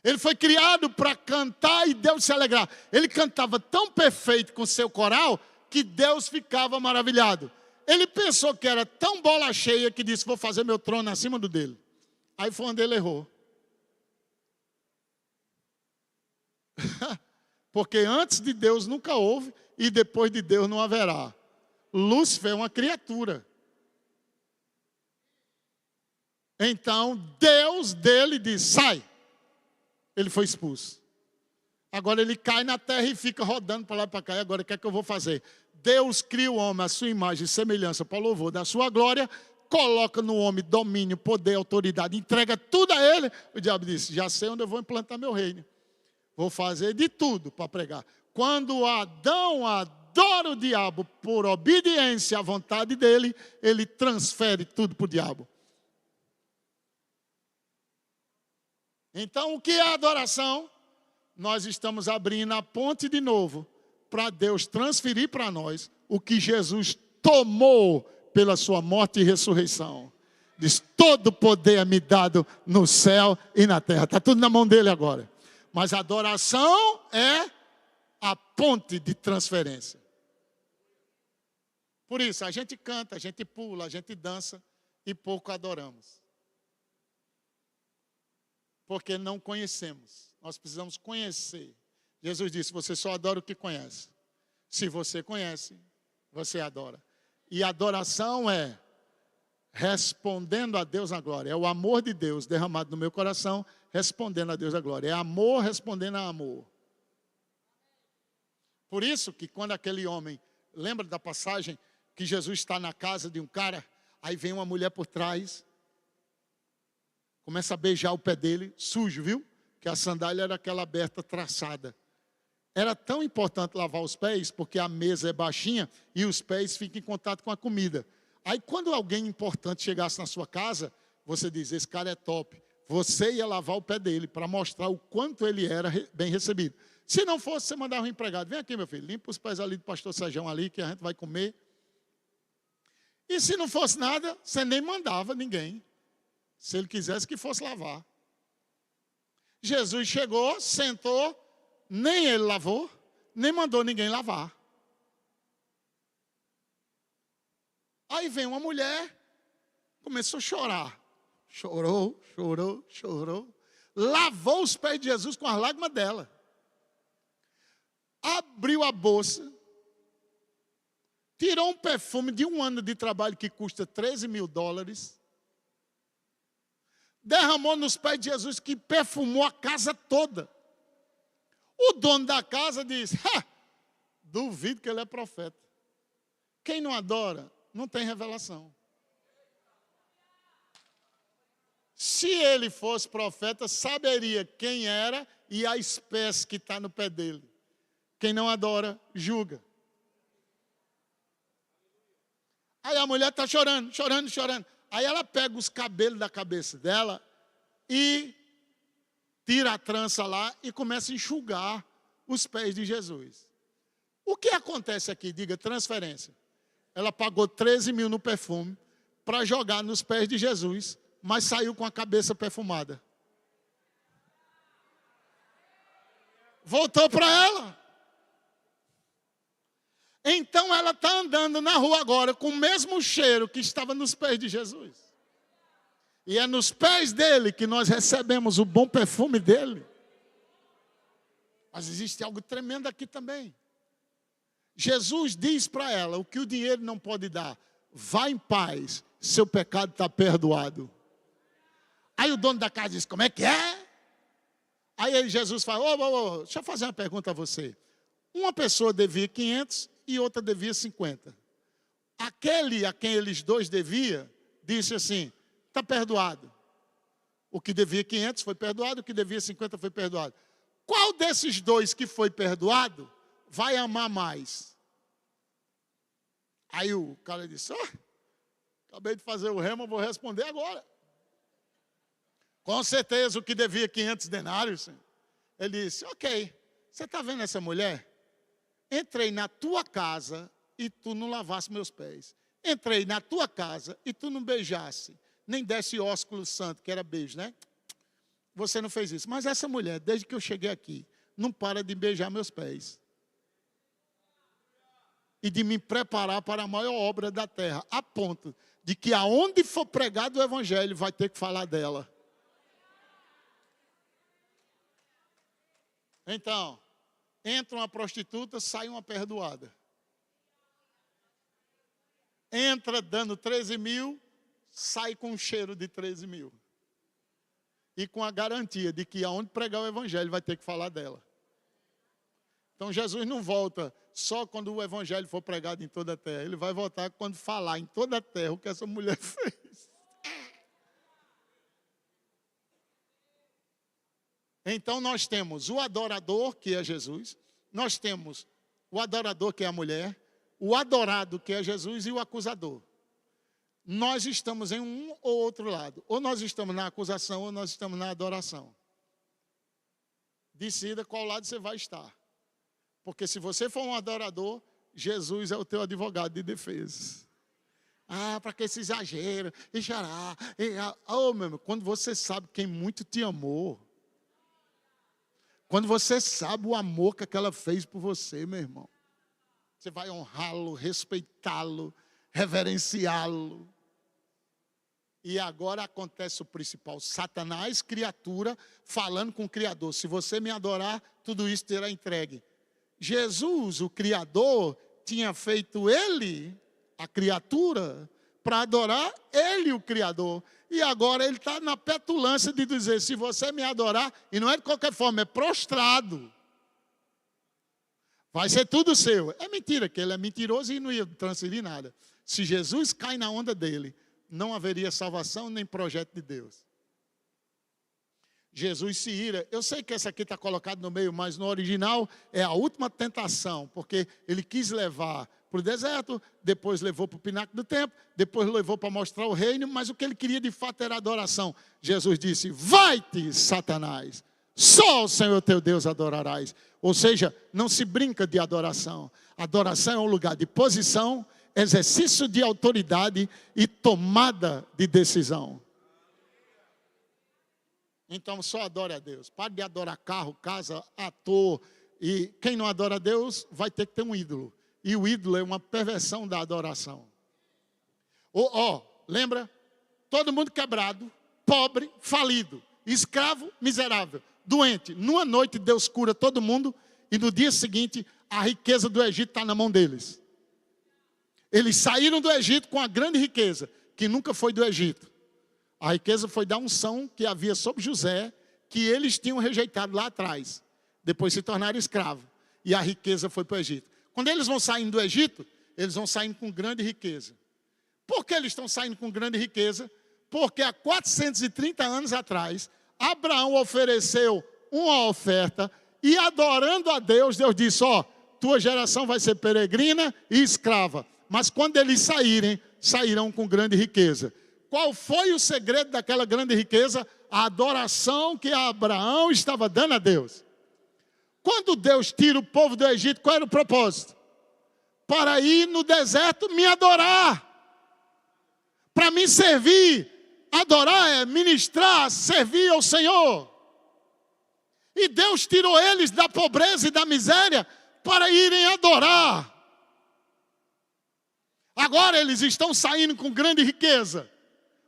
Ele foi criado para cantar e Deus se alegrar. Ele cantava tão perfeito com seu coral que Deus ficava maravilhado. Ele pensou que era tão bola cheia que disse, vou fazer meu trono acima do dele. Aí foi onde ele errou. Porque antes de Deus nunca houve e depois de Deus não haverá. Lúcifer é uma criatura. Então Deus dele diz, sai. Ele foi expulso. Agora ele cai na terra e fica rodando para lá e para cá. E agora o que é que eu vou fazer? Deus cria o homem à sua imagem e semelhança para o louvor da sua glória. Coloca no homem domínio, poder, autoridade. Entrega tudo a ele. O diabo disse, já sei onde eu vou implantar meu reino. Vou fazer de tudo para pregar. Quando Adão adora o diabo por obediência à vontade dele, ele transfere tudo para o diabo. Então, o que é adoração? Nós estamos abrindo a ponte de novo para Deus transferir para nós o que Jesus tomou pela sua morte e ressurreição. Diz, todo poder é me dado no céu e na terra. Está tudo na mão dele agora. Mas a adoração é a ponte de transferência. Por isso, a gente canta, a gente pula, a gente dança e pouco adoramos. Porque não conhecemos. Nós precisamos conhecer. Jesus disse, você só adora o que conhece. Se você conhece, você adora. E adoração é respondendo a Deus na glória. É o amor de Deus derramado no meu coração, respondendo a Deus na glória. É amor respondendo a amor. Por isso que quando aquele homem, lembra da passagem que Jesus está na casa de um cara, aí vem uma mulher por trás, começa a beijar o pé dele, sujo, viu? Que a sandália era aquela aberta, traçada. Era tão importante lavar os pés, porque a mesa é baixinha e os pés ficam em contato com a comida. Aí quando alguém importante chegasse na sua casa, você diz, esse cara é top. Você ia lavar o pé dele para mostrar o quanto ele era bem recebido. Se não fosse, você mandava um empregado. Vem aqui, meu filho, limpa os pés ali do pastor Sérgio ali, que a gente vai comer. E se não fosse nada, você nem mandava ninguém. Se ele quisesse que fosse lavar. Jesus chegou, sentou, nem ele lavou, nem mandou ninguém lavar. Aí vem uma mulher, começou a chorar. Chorou. Lavou os pés de Jesus com as lágrimas dela. abriu a bolsa, tirou um perfume de 1 ano de trabalho que custa $13.000, derramou nos pés de Jesus, que perfumou a casa toda. O dono da casa disse: duvido que ele é profeta. Quem não adora, não tem revelação. Se ele fosse profeta, saberia quem era e a espécie que está no pé dele. Quem não adora, julga. Aí a mulher está chorando. Aí ela pega os cabelos da cabeça dela e tira a trança lá e começa a enxugar os pés de Jesus. O que acontece aqui? Diga, transferência. Ela pagou 13 mil no perfume para jogar nos pés de Jesus, mas saiu com a cabeça perfumada. Voltou para ela. Então ela está andando na rua agora com o mesmo cheiro que estava nos pés de Jesus. E é nos pés dele que nós recebemos o bom perfume dele. Mas existe algo tremendo aqui também. Jesus diz para ela o que o dinheiro não pode dar: vá em paz, seu pecado está perdoado. Aí o dono da casa diz: como é que é? Aí Jesus fala: deixa eu fazer uma pergunta a você. Uma pessoa devia 500 e outra devia 50. Aquele a quem eles dois deviam disse assim: está perdoado. O que devia 500 foi perdoado, o que devia 50 foi perdoado. Qual desses dois que foi perdoado vai amar mais? Aí o cara disse: acabei de fazer o remo, vou responder agora. Com certeza o que devia 500 denários. Ele disse: ok, você está vendo essa mulher? Entrei na tua casa e tu não lavasse meus pés. Entrei na tua casa e tu não beijasse, nem desse ósculo santo, que era beijo, né? Você não fez isso. Mas essa mulher, desde que eu cheguei aqui, não para de beijar meus pés. E de me preparar para a maior obra da terra, a ponto de que aonde for pregado o evangelho, vai ter que falar dela. Então, entra uma prostituta, sai uma perdoada. Entra dando 13 mil, sai com um cheiro de 13 mil. E com a garantia de que aonde pregar o evangelho vai ter que falar dela. Então Jesus não volta só quando o evangelho for pregado em toda a terra. Ele vai voltar quando falar em toda a terra o que essa mulher fez. Então nós temos o adorador, que é Jesus. Nós temos o adorador, que é a mulher. O adorado, que é Jesus, e o acusador. Nós estamos em um ou outro lado. Ou nós estamos na acusação, ou nós estamos na adoração. Decida qual lado você vai estar. Porque se você for um adorador, Jesus é o teu advogado de defesa. Para que esse exagero? E chorar. Meu irmão, quando você sabe quem muito te amou. Quando você sabe o amor que aquela fez por você, meu irmão. Você vai honrá-lo, respeitá-lo, reverenciá-lo. E agora acontece o principal. Satanás, criatura, falando com o Criador. Se você me adorar, tudo isso terá entregue. Jesus, o Criador, tinha feito ele, a criatura, para adorar ele, o Criador. E agora ele está na petulância de dizer: se você me adorar, e não é de qualquer forma, é prostrado, vai ser tudo seu. É mentira, que ele é mentiroso e não ia transferir nada. Se Jesus cai na onda dele, não haveria salvação nem projeto de Deus. Jesus se ira. Eu sei que essa aqui está colocada no meio, mas no original é a última tentação, porque ele quis levar para o deserto, depois levou para o pináculo do templo, depois levou para mostrar o reino, mas o que ele queria de fato era adoração. Jesus disse: vai-te, Satanás, só o Senhor teu Deus adorarás. Ou seja, não se brinca de adoração. Adoração é um lugar de posição, exercício de autoridade e tomada de decisão. Então só adore a Deus. Pare de adorar carro, casa, ator. E quem não adora a Deus vai ter que ter um ídolo. E o ídolo é uma perversão da adoração. Lembra? Todo mundo quebrado, pobre, falido, escravo, miserável, doente. Numa noite Deus cura todo mundo e no dia seguinte a riqueza do Egito está na mão deles. Eles saíram do Egito com a grande riqueza, que nunca foi do Egito. A riqueza foi da unção que havia sobre José, que eles tinham rejeitado lá atrás. Depois se tornaram escravos. E a riqueza foi para o Egito. Quando eles vão saindo do Egito, eles vão saindo com grande riqueza. Por que eles estão saindo com grande riqueza? Porque há 430 anos atrás, Abraão ofereceu uma oferta e adorando a Deus, Deus disse, tua geração vai ser peregrina e escrava. Mas quando eles saírem, sairão com grande riqueza. Qual foi o segredo daquela grande riqueza? A adoração que Abraão estava dando a Deus. Quando Deus tira o povo do Egito, qual era o propósito? Para ir no deserto me adorar. Para me servir. Adorar é ministrar, servir ao Senhor. E Deus tirou eles da pobreza e da miséria para irem adorar. Agora eles estão saindo com grande riqueza.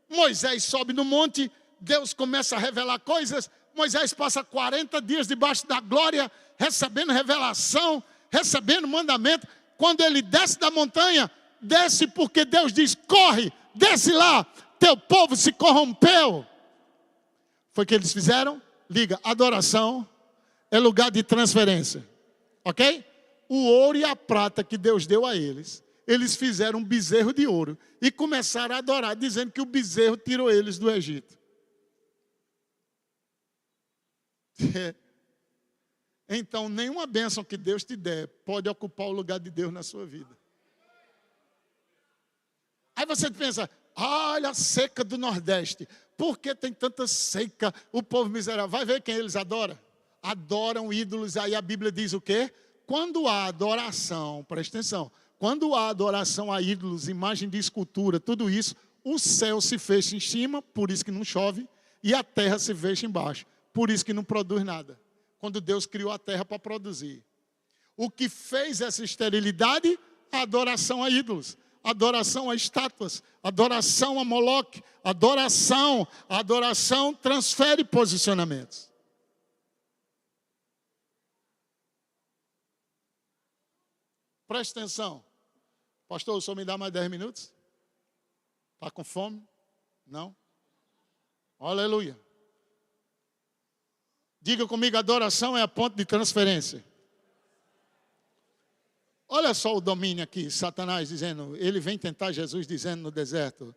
Moisés sobe no monte, Deus começa a revelar coisas. Moisés passa 40 dias debaixo da glória, recebendo revelação, recebendo mandamento. Quando ele desce da montanha, desce porque Deus diz, corre, desce lá, teu povo se corrompeu. Foi o que eles fizeram? Liga, adoração é lugar de transferência, ok? O ouro e a prata que Deus deu a eles, eles fizeram um bezerro de ouro e começaram a adorar, dizendo que o bezerro tirou eles do Egito. Então, nenhuma bênção que Deus te der pode ocupar o lugar de Deus na sua vida. Aí você pensa, olha a seca do Nordeste. Por que tem tanta seca? O povo miserável. Vai ver quem eles adoram. Adoram ídolos. Aí a Bíblia diz o quê? Quando há adoração, presta atenção. Quando há adoração a ídolos, imagem de escultura, tudo isso, o céu se fecha em cima, por isso que não chove, e a terra se fecha embaixo, por isso que não produz nada. Quando Deus criou a terra para produzir. O que fez essa esterilidade? A adoração a ídolos. Adoração a estátuas, adoração a Moloque, a adoração transfere posicionamentos. Preste atenção. Pastor, o senhor me dá mais 10 minutos? Está com fome? Não? Aleluia. Diga comigo, adoração é a ponte de transferência. Olha só o domínio aqui, Satanás dizendo, ele vem tentar Jesus dizendo no deserto,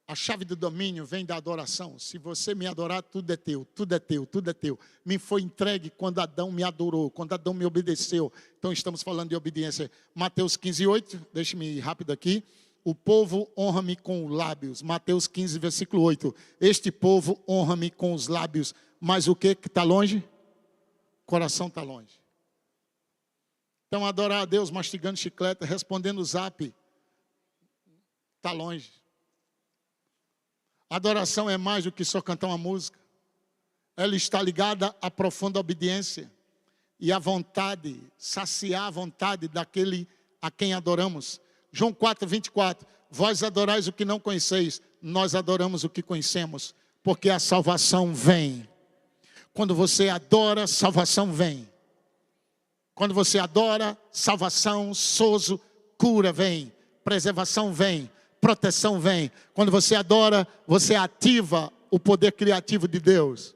a chave do domínio vem da adoração. Se você me adorar, tudo é teu, tudo é teu, tudo é teu. Me foi entregue quando Adão me adorou, quando Adão me obedeceu. Então estamos falando de obediência. Mateus 15:8, deixe-me ir rápido aqui. O povo honra-me com os lábios. Mateus 15, versículo 8. Este povo honra-me com os lábios. Mas o que está longe? O coração está longe. Então, adorar a Deus mastigando chiclete, respondendo o zap, está longe. Adoração é mais do que só cantar uma música. Ela está ligada à profunda obediência e à vontade, saciar a vontade daquele a quem adoramos. João 4:24, vós adorais o que não conheceis, nós adoramos o que conhecemos, porque a salvação vem. Quando você adora, salvação vem. Quando você adora, salvação, sozo, cura vem, preservação vem, proteção vem. Quando você adora, você ativa o poder criativo de Deus.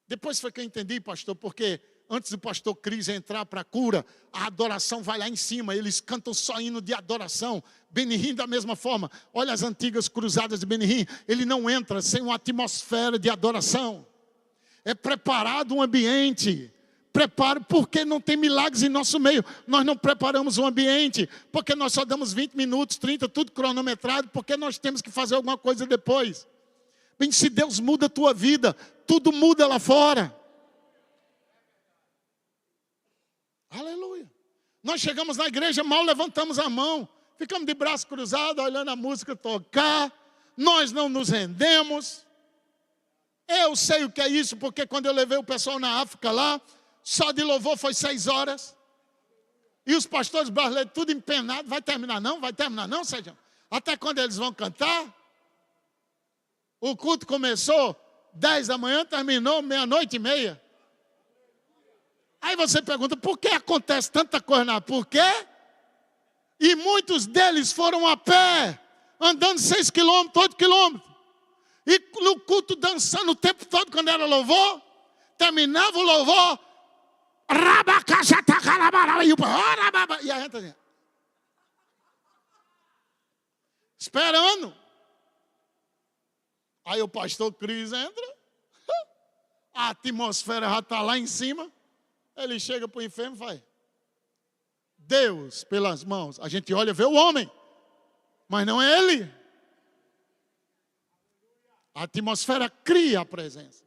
Depois foi que eu entendi, pastor, porque antes do pastor Cris entrar para a cura, a adoração vai lá em cima, eles cantam só hino de adoração. Benihim da mesma forma, olha as antigas cruzadas de Benihim, ele não entra sem uma atmosfera de adoração. É preparado um ambiente. Preparo, porque não tem milagres em nosso meio. Nós não preparamos um ambiente, porque nós só damos 20 minutos, 30, tudo cronometrado, porque nós temos que fazer alguma coisa depois. Bem, se Deus muda a tua vida, tudo muda lá fora. Aleluia. Nós chegamos na igreja, mal levantamos a mão, ficamos de braço cruzado, olhando a música tocar, nós não nos rendemos. Eu sei o que é isso, porque quando eu levei o pessoal na África lá, só de louvor foi 6 horas. E os pastores brasileiros tudo empenado. Vai terminar não, Sérgio? Até quando eles vão cantar? O culto começou 10 da manhã, terminou 00:30. Aí você pergunta, por que acontece tanta coisa na... Por quê? E muitos deles foram a pé, andando 6 quilômetros, 8 quilômetros. E no culto dançando o tempo todo, quando era louvor, terminava o louvor, e a gente assim, esperando. Aí o pastor Cris entra, a atmosfera já está lá em cima, ele chega para o enfermo e faz: Deus pelas mãos. A gente olha, vê o homem, mas não é ele. A atmosfera cria a presença.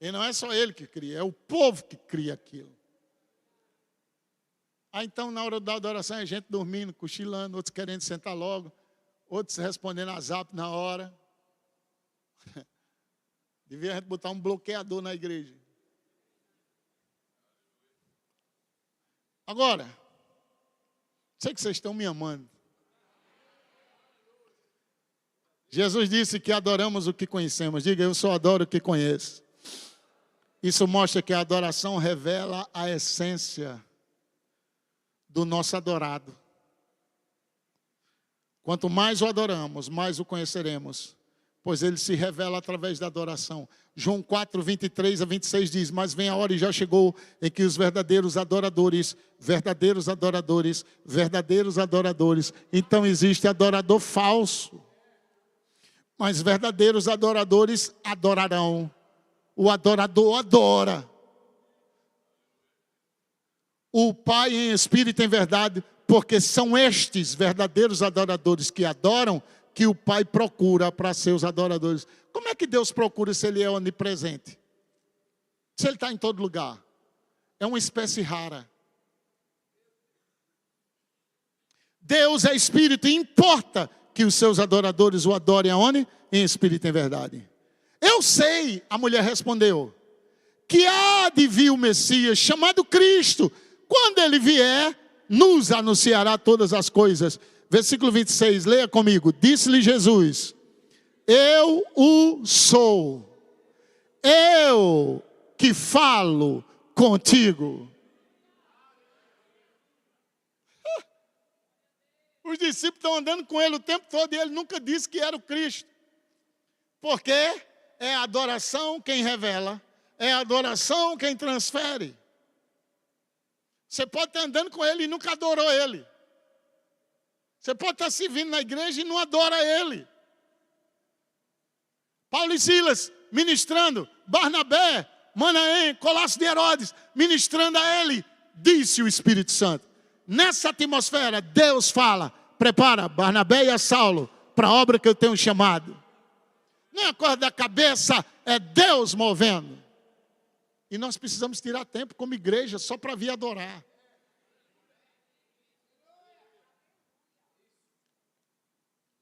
E não é só ele que cria, é o povo que cria aquilo. Aí então, na hora da adoração, a gente dormindo, cochilando, outros querendo sentar logo, outros respondendo a zap na hora. Devia a gente botar um bloqueador na igreja. Agora, sei que vocês estão me amando. Jesus disse que adoramos o que conhecemos. Diga, eu só adoro o que conheço. Isso mostra que a adoração revela a essência do nosso adorado. Quanto mais o adoramos, mais o conheceremos, pois ele se revela através da adoração. João 4, 23 a 26 diz: mas vem a hora e já chegou em que os verdadeiros adoradores, então existe adorador falso, mas verdadeiros adoradores adorarão. O adorador adora o Pai em espírito e em verdade, porque são estes verdadeiros adoradores que adoram, que o Pai procura para seus adoradores. Como é que Deus procura se Ele é onipresente? Se Ele está em todo lugar? É uma espécie rara. Deus é espírito e importa que os seus adoradores o adorem aonde? Em espírito e em verdade. Eu sei, a mulher respondeu, que há de vir o Messias, chamado Cristo. Quando Ele vier, nos anunciará todas as coisas. Versículo 26, leia comigo. Disse-lhe Jesus: eu o sou, eu que falo contigo. Os discípulos estão andando com ele o tempo todo e ele nunca disse que era o Cristo. Porque é a adoração quem revela, é a adoração quem transfere. Você pode estar andando com ele e nunca adorou ele. Você pode estar servindo na igreja e não adora ele. Paulo e Silas ministrando, Barnabé, Manaém, Colasso de Herodes, ministrando a ele, disse o Espírito Santo. Nessa atmosfera, Deus fala: prepara Barnabé e a Saulo para a obra que eu tenho chamado. Não é a coisa da cabeça, é Deus movendo. E nós precisamos tirar tempo como igreja só para vir adorar.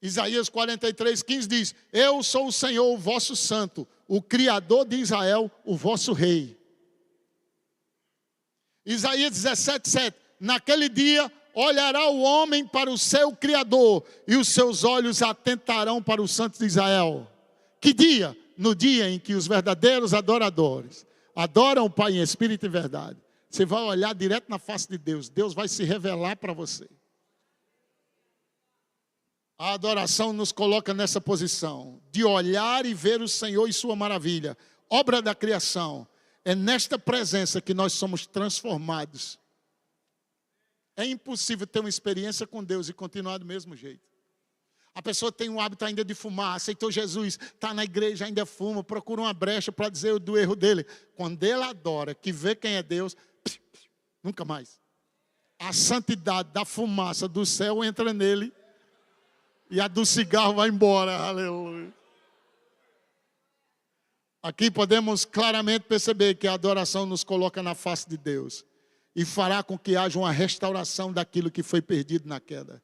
Isaías 43, 15 diz: eu sou o Senhor, o vosso santo, o Criador de Israel, o vosso rei. Isaías 17, 7. Naquele dia olhará o homem para o seu Criador, e os seus olhos atentarão para o Santo de Israel. Que dia? No dia em que os verdadeiros adoradores adoram o Pai em espírito e verdade. Você vai olhar direto na face de Deus. Deus vai se revelar para você. A adoração nos coloca nessa posição de olhar e ver o Senhor e sua maravilha, obra da criação. É nesta presença que nós somos transformados. É impossível ter uma experiência com Deus e continuar do mesmo jeito. A pessoa tem um hábito ainda de fumar, aceitou Jesus, está na igreja, ainda fuma, procura uma brecha para dizer do erro dele. Quando ele adora, que vê quem é Deus, nunca mais. A santidade da fumaça do céu entra nele e a do cigarro vai embora. Aleluia. Aqui podemos claramente perceber que a adoração nos coloca na face de Deus e fará com que haja uma restauração daquilo que foi perdido na queda.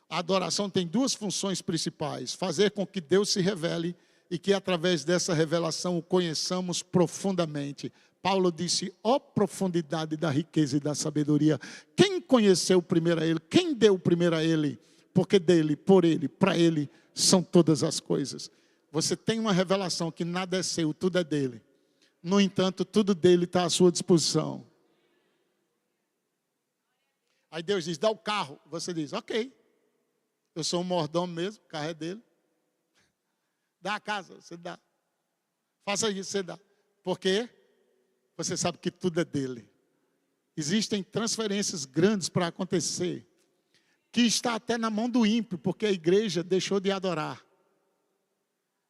A adoração tem duas funções principais: fazer com que Deus se revele e que através dessa revelação o conheçamos profundamente. Paulo disse: ó profundidade da riqueza e da sabedoria. Quem conheceu primeiro a Ele? Quem deu primeiro a Ele? Porque dele, por Ele, para Ele são todas as coisas. você tem uma revelação que nada é seu, tudo é dele. No entanto, tudo dele está à sua disposição. Aí Deus diz, dá o carro. Você diz, ok. Eu sou um mordomo mesmo, o carro é dele. Dá a casa, você dá. Faça isso, você dá. Por quê? Você sabe que tudo é dele. Existem transferências grandes para acontecer, que está até na mão do ímpio, porque a igreja deixou de adorar.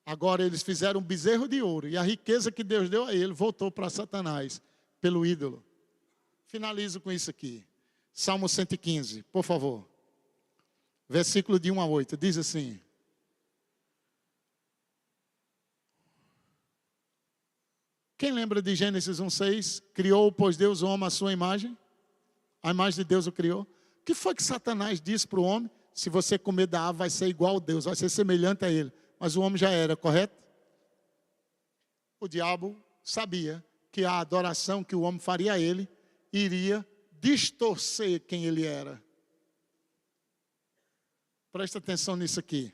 Agora eles fizeram um bezerro de ouro, e a riqueza que Deus deu a ele voltou para Satanás, pelo ídolo. Finalizo com isso aqui. Salmo 115, por favor. Versículo de 1 a 8, diz assim. Quem lembra de Gênesis 1:6? Criou, pois Deus o homem à sua imagem. A imagem de Deus o criou. O que foi que Satanás disse para o homem? Se você comer da árvore, vai ser igual a Deus, vai ser semelhante a ele. Mas o homem já era, correto? O diabo sabia que a adoração que o homem faria a ele iria distorcer quem ele era. Presta atenção nisso aqui.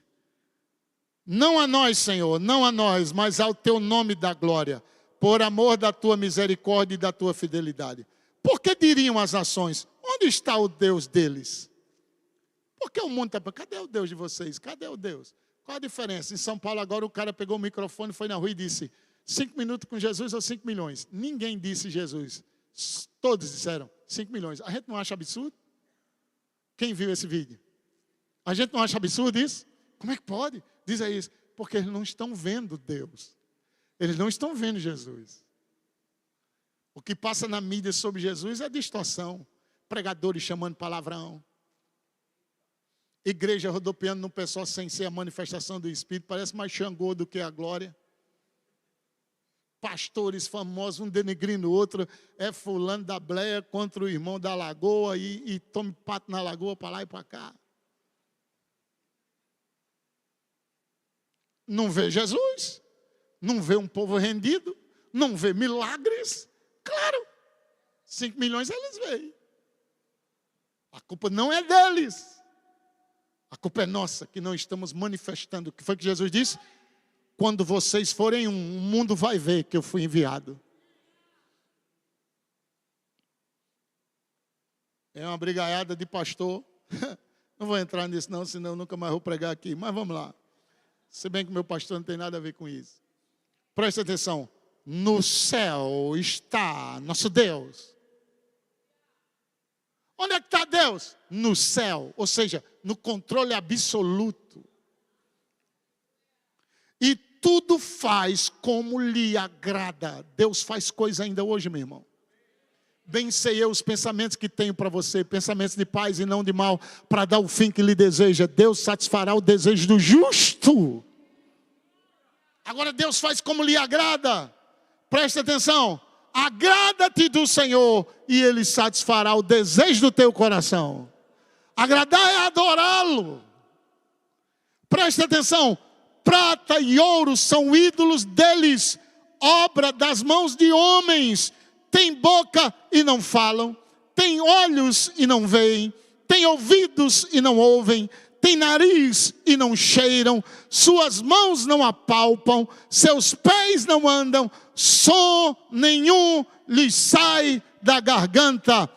Não a nós, Senhor, não a nós, mas ao teu nome da glória, por amor da tua misericórdia e da tua fidelidade. Por que diriam as nações, onde está o Deus deles? Porque o mundo está... Cadê o Deus de vocês? Cadê o Deus? Qual a diferença? Em São Paulo agora o cara pegou o microfone, foi na rua e disse, 5 minutos com Jesus ou 5 milhões? Ninguém disse Jesus. Todos disseram 5 milhões. A gente não acha absurdo? Quem viu esse vídeo? A gente não acha absurdo isso? Como é que pode? Diz aí isso. Porque eles não estão vendo Deus. Eles não estão vendo Jesus. O que passa na mídia sobre Jesus é distorção. Pregadores chamando palavrão. Igreja rodopiando no pessoal sem ser a manifestação do Espírito. Parece mais Xangô do que a glória. Pastores famosos, um denegrindo o outro. É fulano da bleia contra o irmão da lagoa. E tome pato na lagoa para lá e para cá. Não vê Jesus. Não vê um povo rendido. Não vê milagres. Claro. 5 milhões eles veem. A culpa não é deles. A culpa é nossa, que não estamos manifestando. O que foi que Jesus disse? Quando vocês forem o mundo vai ver que eu fui enviado. É uma brigaiada de pastor. Não vou entrar nisso não, senão eu nunca mais vou pregar aqui. Mas vamos lá. Se bem que meu pastor não tem nada a ver com isso. Preste atenção. No céu está nosso Deus. Onde é que está Deus? No céu, ou seja, no controle absoluto. E tudo faz como lhe agrada. Deus faz coisa ainda hoje, meu irmão. Bem sei eu os pensamentos que tenho para você, pensamentos de paz e não de mal, para dar o fim que lhe deseja. Deus satisfará o desejo do justo. Agora Deus faz como lhe agrada. Presta atenção. Agrada-te do Senhor e Ele satisfará o desejo do teu coração. Agradar é adorá-lo. Presta atenção. Prata e ouro são ídolos deles, obra das mãos de homens. Tem boca e não falam, tem olhos e não veem, tem ouvidos e não ouvem, tem nariz e não cheiram, suas mãos não apalpam, seus pés não andam, som nenhum lhes sai da garganta.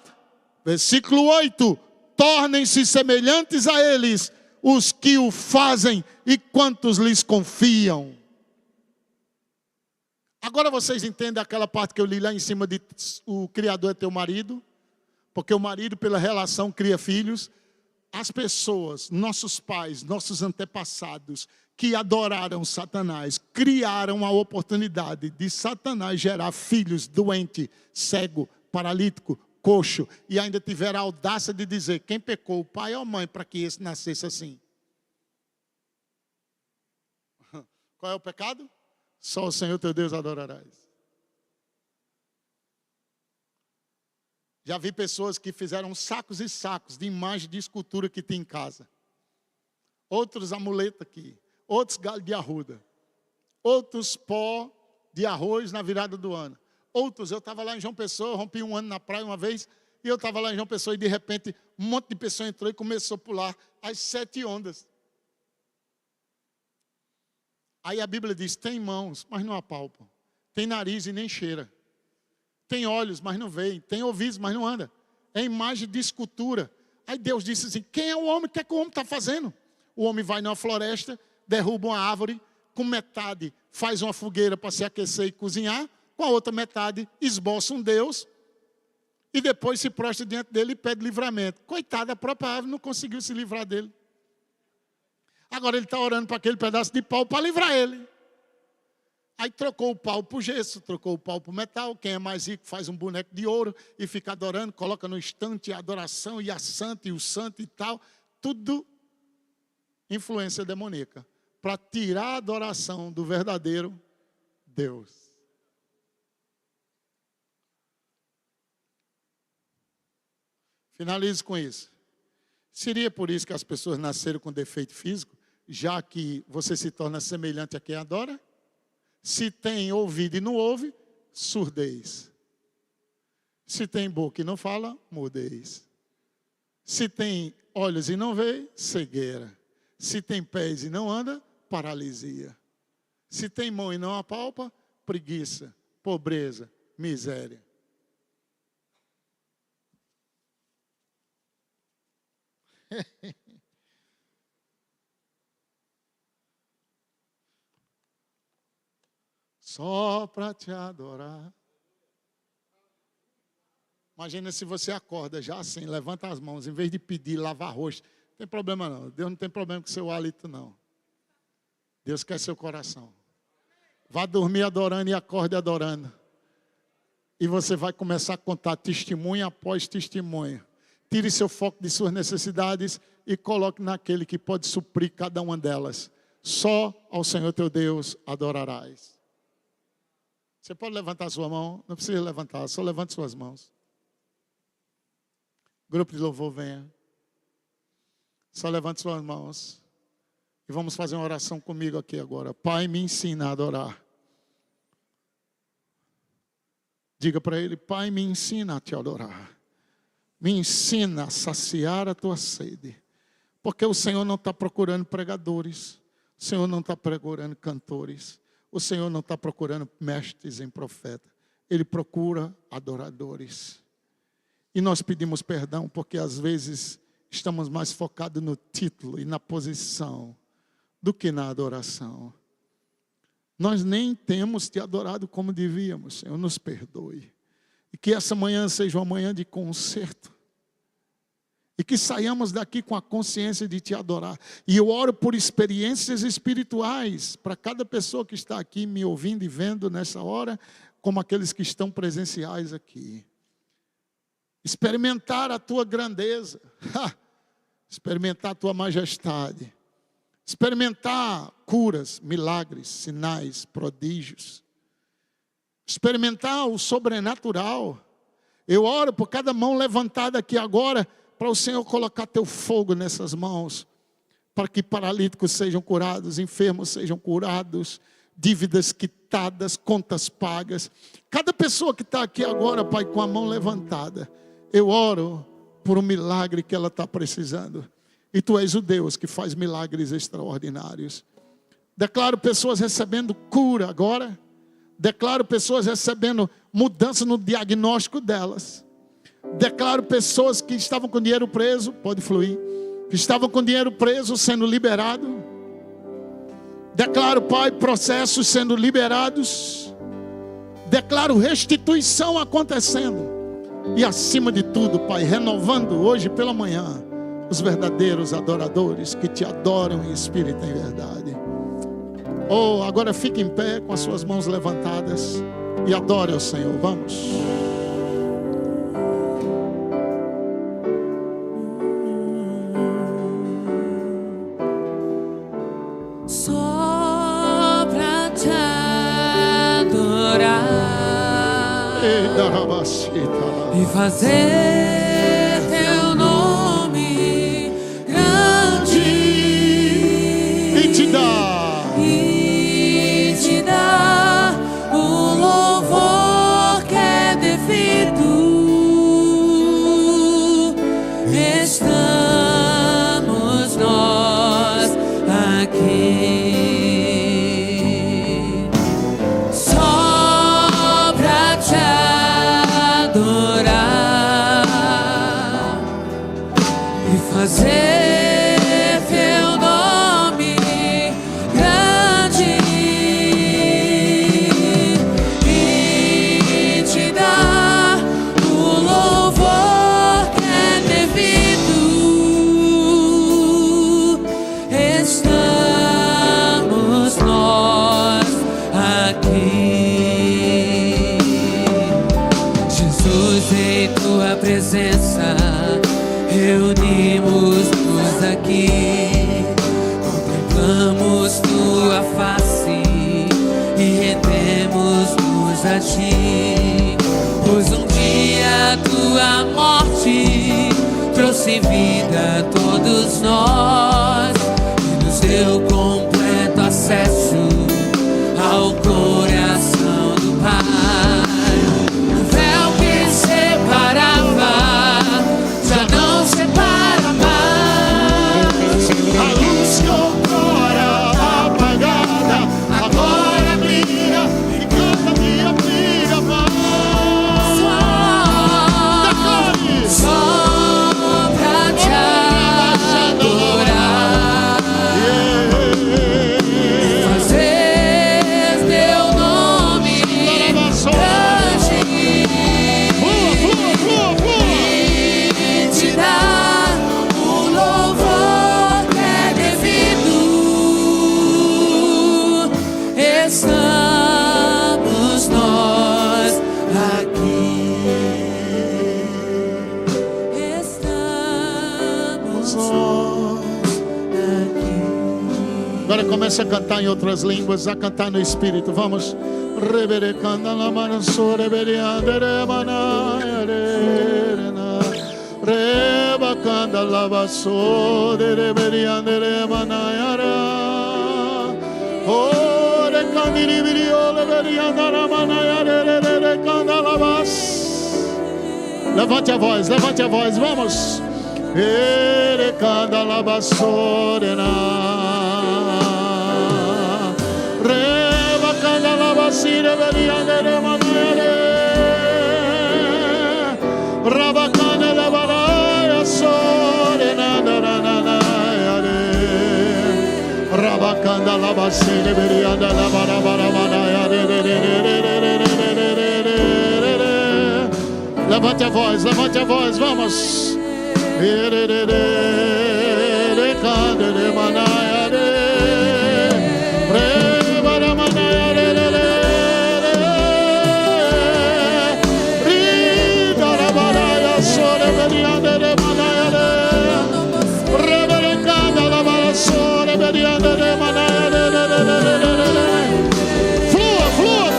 Versículo 8, tornem-se semelhantes a eles os que o fazem e quantos lhes confiam. Agora vocês entendem aquela parte que eu li lá em cima de o Criador é teu marido? Porque o marido pela relação cria filhos. As pessoas, nossos pais, nossos antepassados que adoraram Satanás, criaram a oportunidade de Satanás gerar filhos doente, cego, paralítico, coxo, e ainda tiveram a audácia de dizer quem pecou, o pai ou a mãe, para que esse nascesse assim. Qual é o pecado? Só o Senhor teu Deus adorarás. Já vi pessoas que fizeram sacos e sacos de imagem de escultura que tem em casa. Outros amuletos aqui. Outros galho de arruda. Outros pó de arroz na virada do ano. Outros, eu estava lá em João Pessoa, rompi um ano na praia uma vez, e eu estava lá em João Pessoa e de repente um monte de pessoa entrou e começou a pular as 7 ondas. Aí a Bíblia diz, tem mãos, mas não apalpam. Tem nariz e nem cheira. Tem olhos, mas não veem. Tem ouvidos, mas não anda. É imagem de escultura. Aí Deus disse assim, quem é o homem? O que é que o homem está fazendo? O homem vai numa floresta, derruba uma árvore, com metade faz uma fogueira para se aquecer e cozinhar, com a outra metade esboça um Deus, e depois se prostra diante dele e pede livramento. Coitado, a própria árvore não conseguiu se livrar dele. Agora ele está orando para aquele pedaço de pau para livrar ele. Aí trocou o pau por gesso, trocou o pau por metal. Quem é mais rico faz um boneco de ouro e fica adorando, coloca no estante a adoração e a santa e o santo e tal. Tudo influência demoníaca. Para tirar a adoração do verdadeiro Deus. Finalizo com isso. Seria por isso que as pessoas nasceram com defeito físico, já que você se torna semelhante a quem adora? Se tem ouvido e não ouve, surdez. Se tem boca e não fala, mudez. Se tem olhos e não vê, cegueira. Se tem pés e não anda, paralisia. Se tem mão e não apalpa, preguiça, pobreza, miséria. Só para te adorar. Imagina se você acorda já assim, levanta as mãos, em vez de pedir, lavar rosto. Não tem problema não, Deus não tem problema com seu hálito não. Deus quer seu coração. Vá dormir adorando e acorde adorando. E você vai começar a contar testemunho após testemunho. Tire seu foco de suas necessidades e coloque naquele que pode suprir cada uma delas. Só ao Senhor teu Deus adorarás. Você pode levantar sua mão? Não precisa levantar, só levante suas mãos. Grupo de louvor, venha. Só levante suas mãos. E vamos fazer uma oração comigo aqui agora. Pai, me ensina a adorar. Diga para ele, Pai, me ensina a te adorar. Me ensina a saciar a tua sede. Porque o Senhor não está procurando pregadores. O Senhor não está procurando cantores. O Senhor não está procurando mestres em profeta. Ele procura adoradores. E nós pedimos perdão porque às vezes estamos mais focados no título e na posição do que na adoração. Nós nem temos te adorado como devíamos. Senhor, nos perdoe. E que essa manhã seja uma manhã de conserto. E que saiamos daqui com a consciência de te adorar. E eu oro por experiências espirituais para cada pessoa que está aqui me ouvindo e vendo nessa hora, como aqueles que estão presenciais aqui. Experimentar a tua grandeza. Experimentar a tua majestade. Experimentar curas, milagres, sinais, prodígios. Experimentar o sobrenatural. Eu oro por cada mão levantada aqui agora, para o Senhor colocar teu fogo nessas mãos, para que paralíticos sejam curados, enfermos sejam curados, dívidas quitadas, contas pagas. Cada pessoa que está aqui agora, Pai, com a mão levantada, eu oro por um milagre que ela está precisando. E Tu és o Deus que faz milagres extraordinários. Declaro pessoas recebendo cura agora. Declaro pessoas recebendo mudança no diagnóstico delas. Declaro pessoas que estavam com dinheiro preso, pode fluir, que estavam com dinheiro preso sendo liberado. Declaro, Pai, processos sendo liberados. Declaro restituição acontecendo. E acima de tudo, Pai, renovando hoje pela manhã os verdadeiros adoradores que Te adoram em espírito e em verdade. Oh, agora fique em pé com as suas mãos levantadas e adore ao Senhor. Vamos. Só pra te adorar e fazer teu nome grande E te dar o louvor que é devido. Estamos nós aqui. aqui. Contemplamos tua face e rendemos-nos a ti, pois um dia tua morte trouxe vida a todos nós e nos deu completo acesso ao coração do Pai. O véu que separava já não separa mais. A luz que outrora apagada agora brilha e canta minha filha mais. Só pra te adorar, fazer teu nome grande e te dar o louvor que é devido. Estamos nós aqui. Estamos nós aqui. Agora começa a cantar em outras línguas, a cantar no Espírito. Vamos. Reberecanda la manso reberiandere manayarena. Rebacanda la basso de reberiandere manayara. Oh, recandiri viriole beriandara manayare recanda la bass. Levante a voz, vamos. Recanda la bassorena. Rebacanda la bassire beriandere manayare. Rabacanda la baraya sorena naranayare. Rabacanda la bassire beriandere la barabara manayare. Levante a voz, vamos. Recandere manayare. Rebara manayare. Ridara baraya sore beriandere manayare. Reberecanda la bara sore beriandere manayare. Flua, vamos.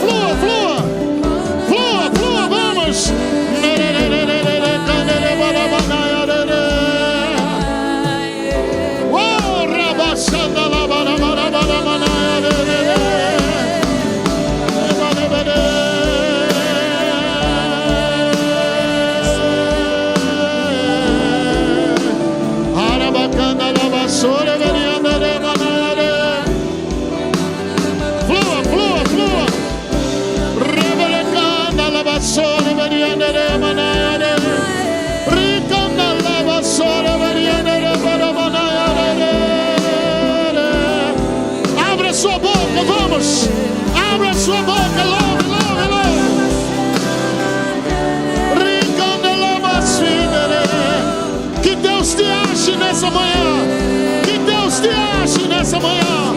Abra sua boca, vamos. Abra sua boca, louve. Que Deus te ache nessa manhã. Que Deus te ache nessa manhã.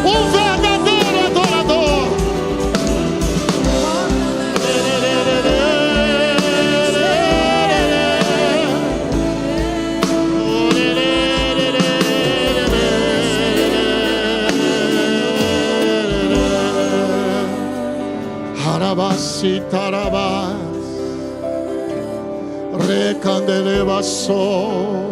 Um verdadeiro adorador. Harabasi tarabas. Recandele basso.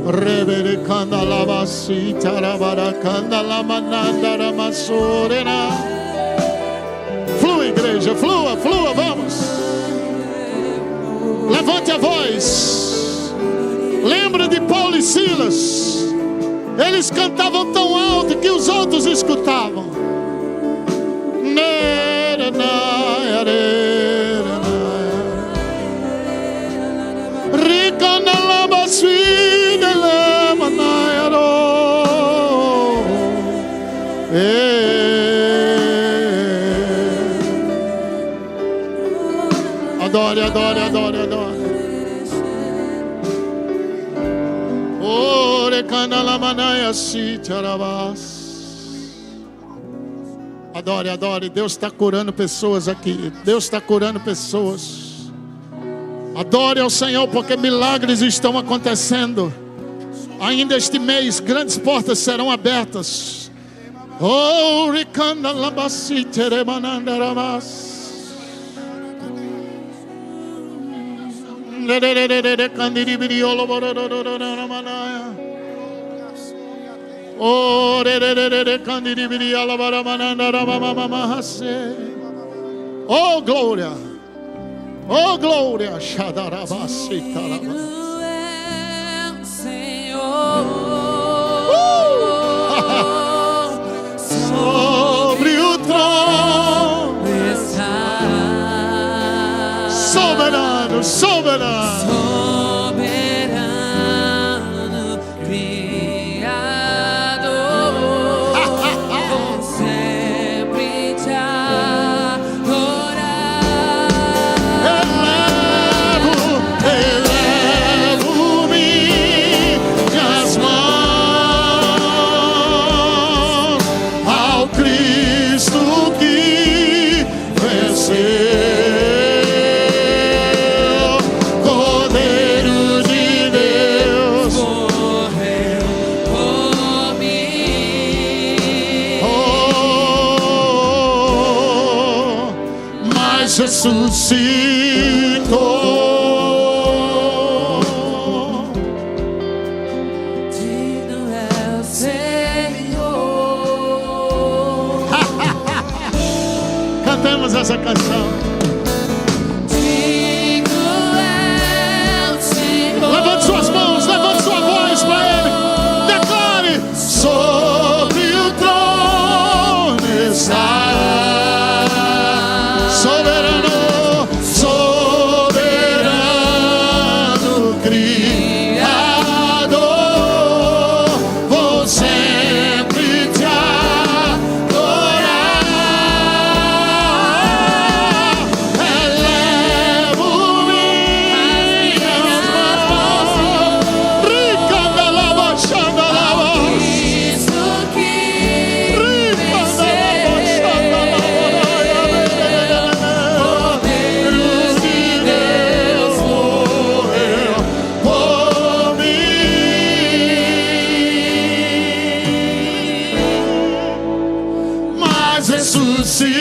Rebere candala basi tarabara candala manandara masorena. Flua, igreja, flua, vamos. Levante a voz. Lembra de Paulo e Silas? Eles cantavam tão alto que os outros escutavam. Adore. Ore canala manaia si charabas. Adore. Deus está curando pessoas aqui. Deus está curando pessoas. Adore ao Senhor, porque milagres estão acontecendo. Ainda este mês, grandes portas serão abertas. Oh, Ricanda Labassi Teremanandaramas. Oh, oh, glória. Oh, glória. Sobre o trono está soberano, soberano. soberano, Criador, vou sempre te adorar. Elevo minhas mãos ao Cristo que venceu. Cordeiro de Deus, Morreu por mim. oh, mas ressuscitou. Digno é o Senhor. Cantemos essa canção. Digno é o Senhor. Levante suas mãos, levante sua voz para Ele. Declare: sobre o trono está soberano, soberano Criador. Vou sempre te adorar. Elevo minhas mãos. Rica da lava, xanda lava. Cristo que Rica da lava, xanda lava. Cordeiro de Deus morreu por mim, mas ressuscitou.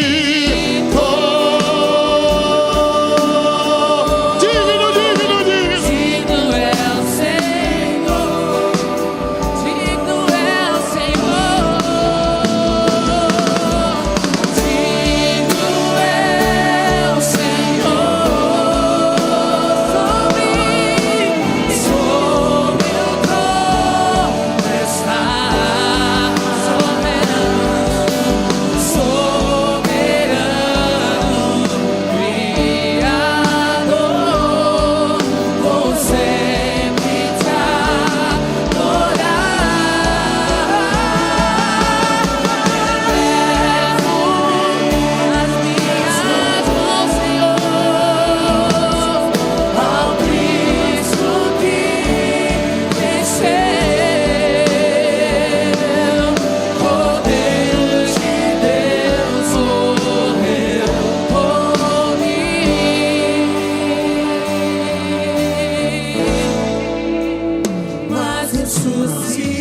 Digno, digno, digno. Digno é o Senhor. Digno é o Senhor. Digno é o Senhor. Sobre o trono está soberano, Criador, vou sempre te adorar. As minhas mãos, Senhor, ao Cristo que venceu, Cordeiro de Deus morreu por mim, mas ressuscitou.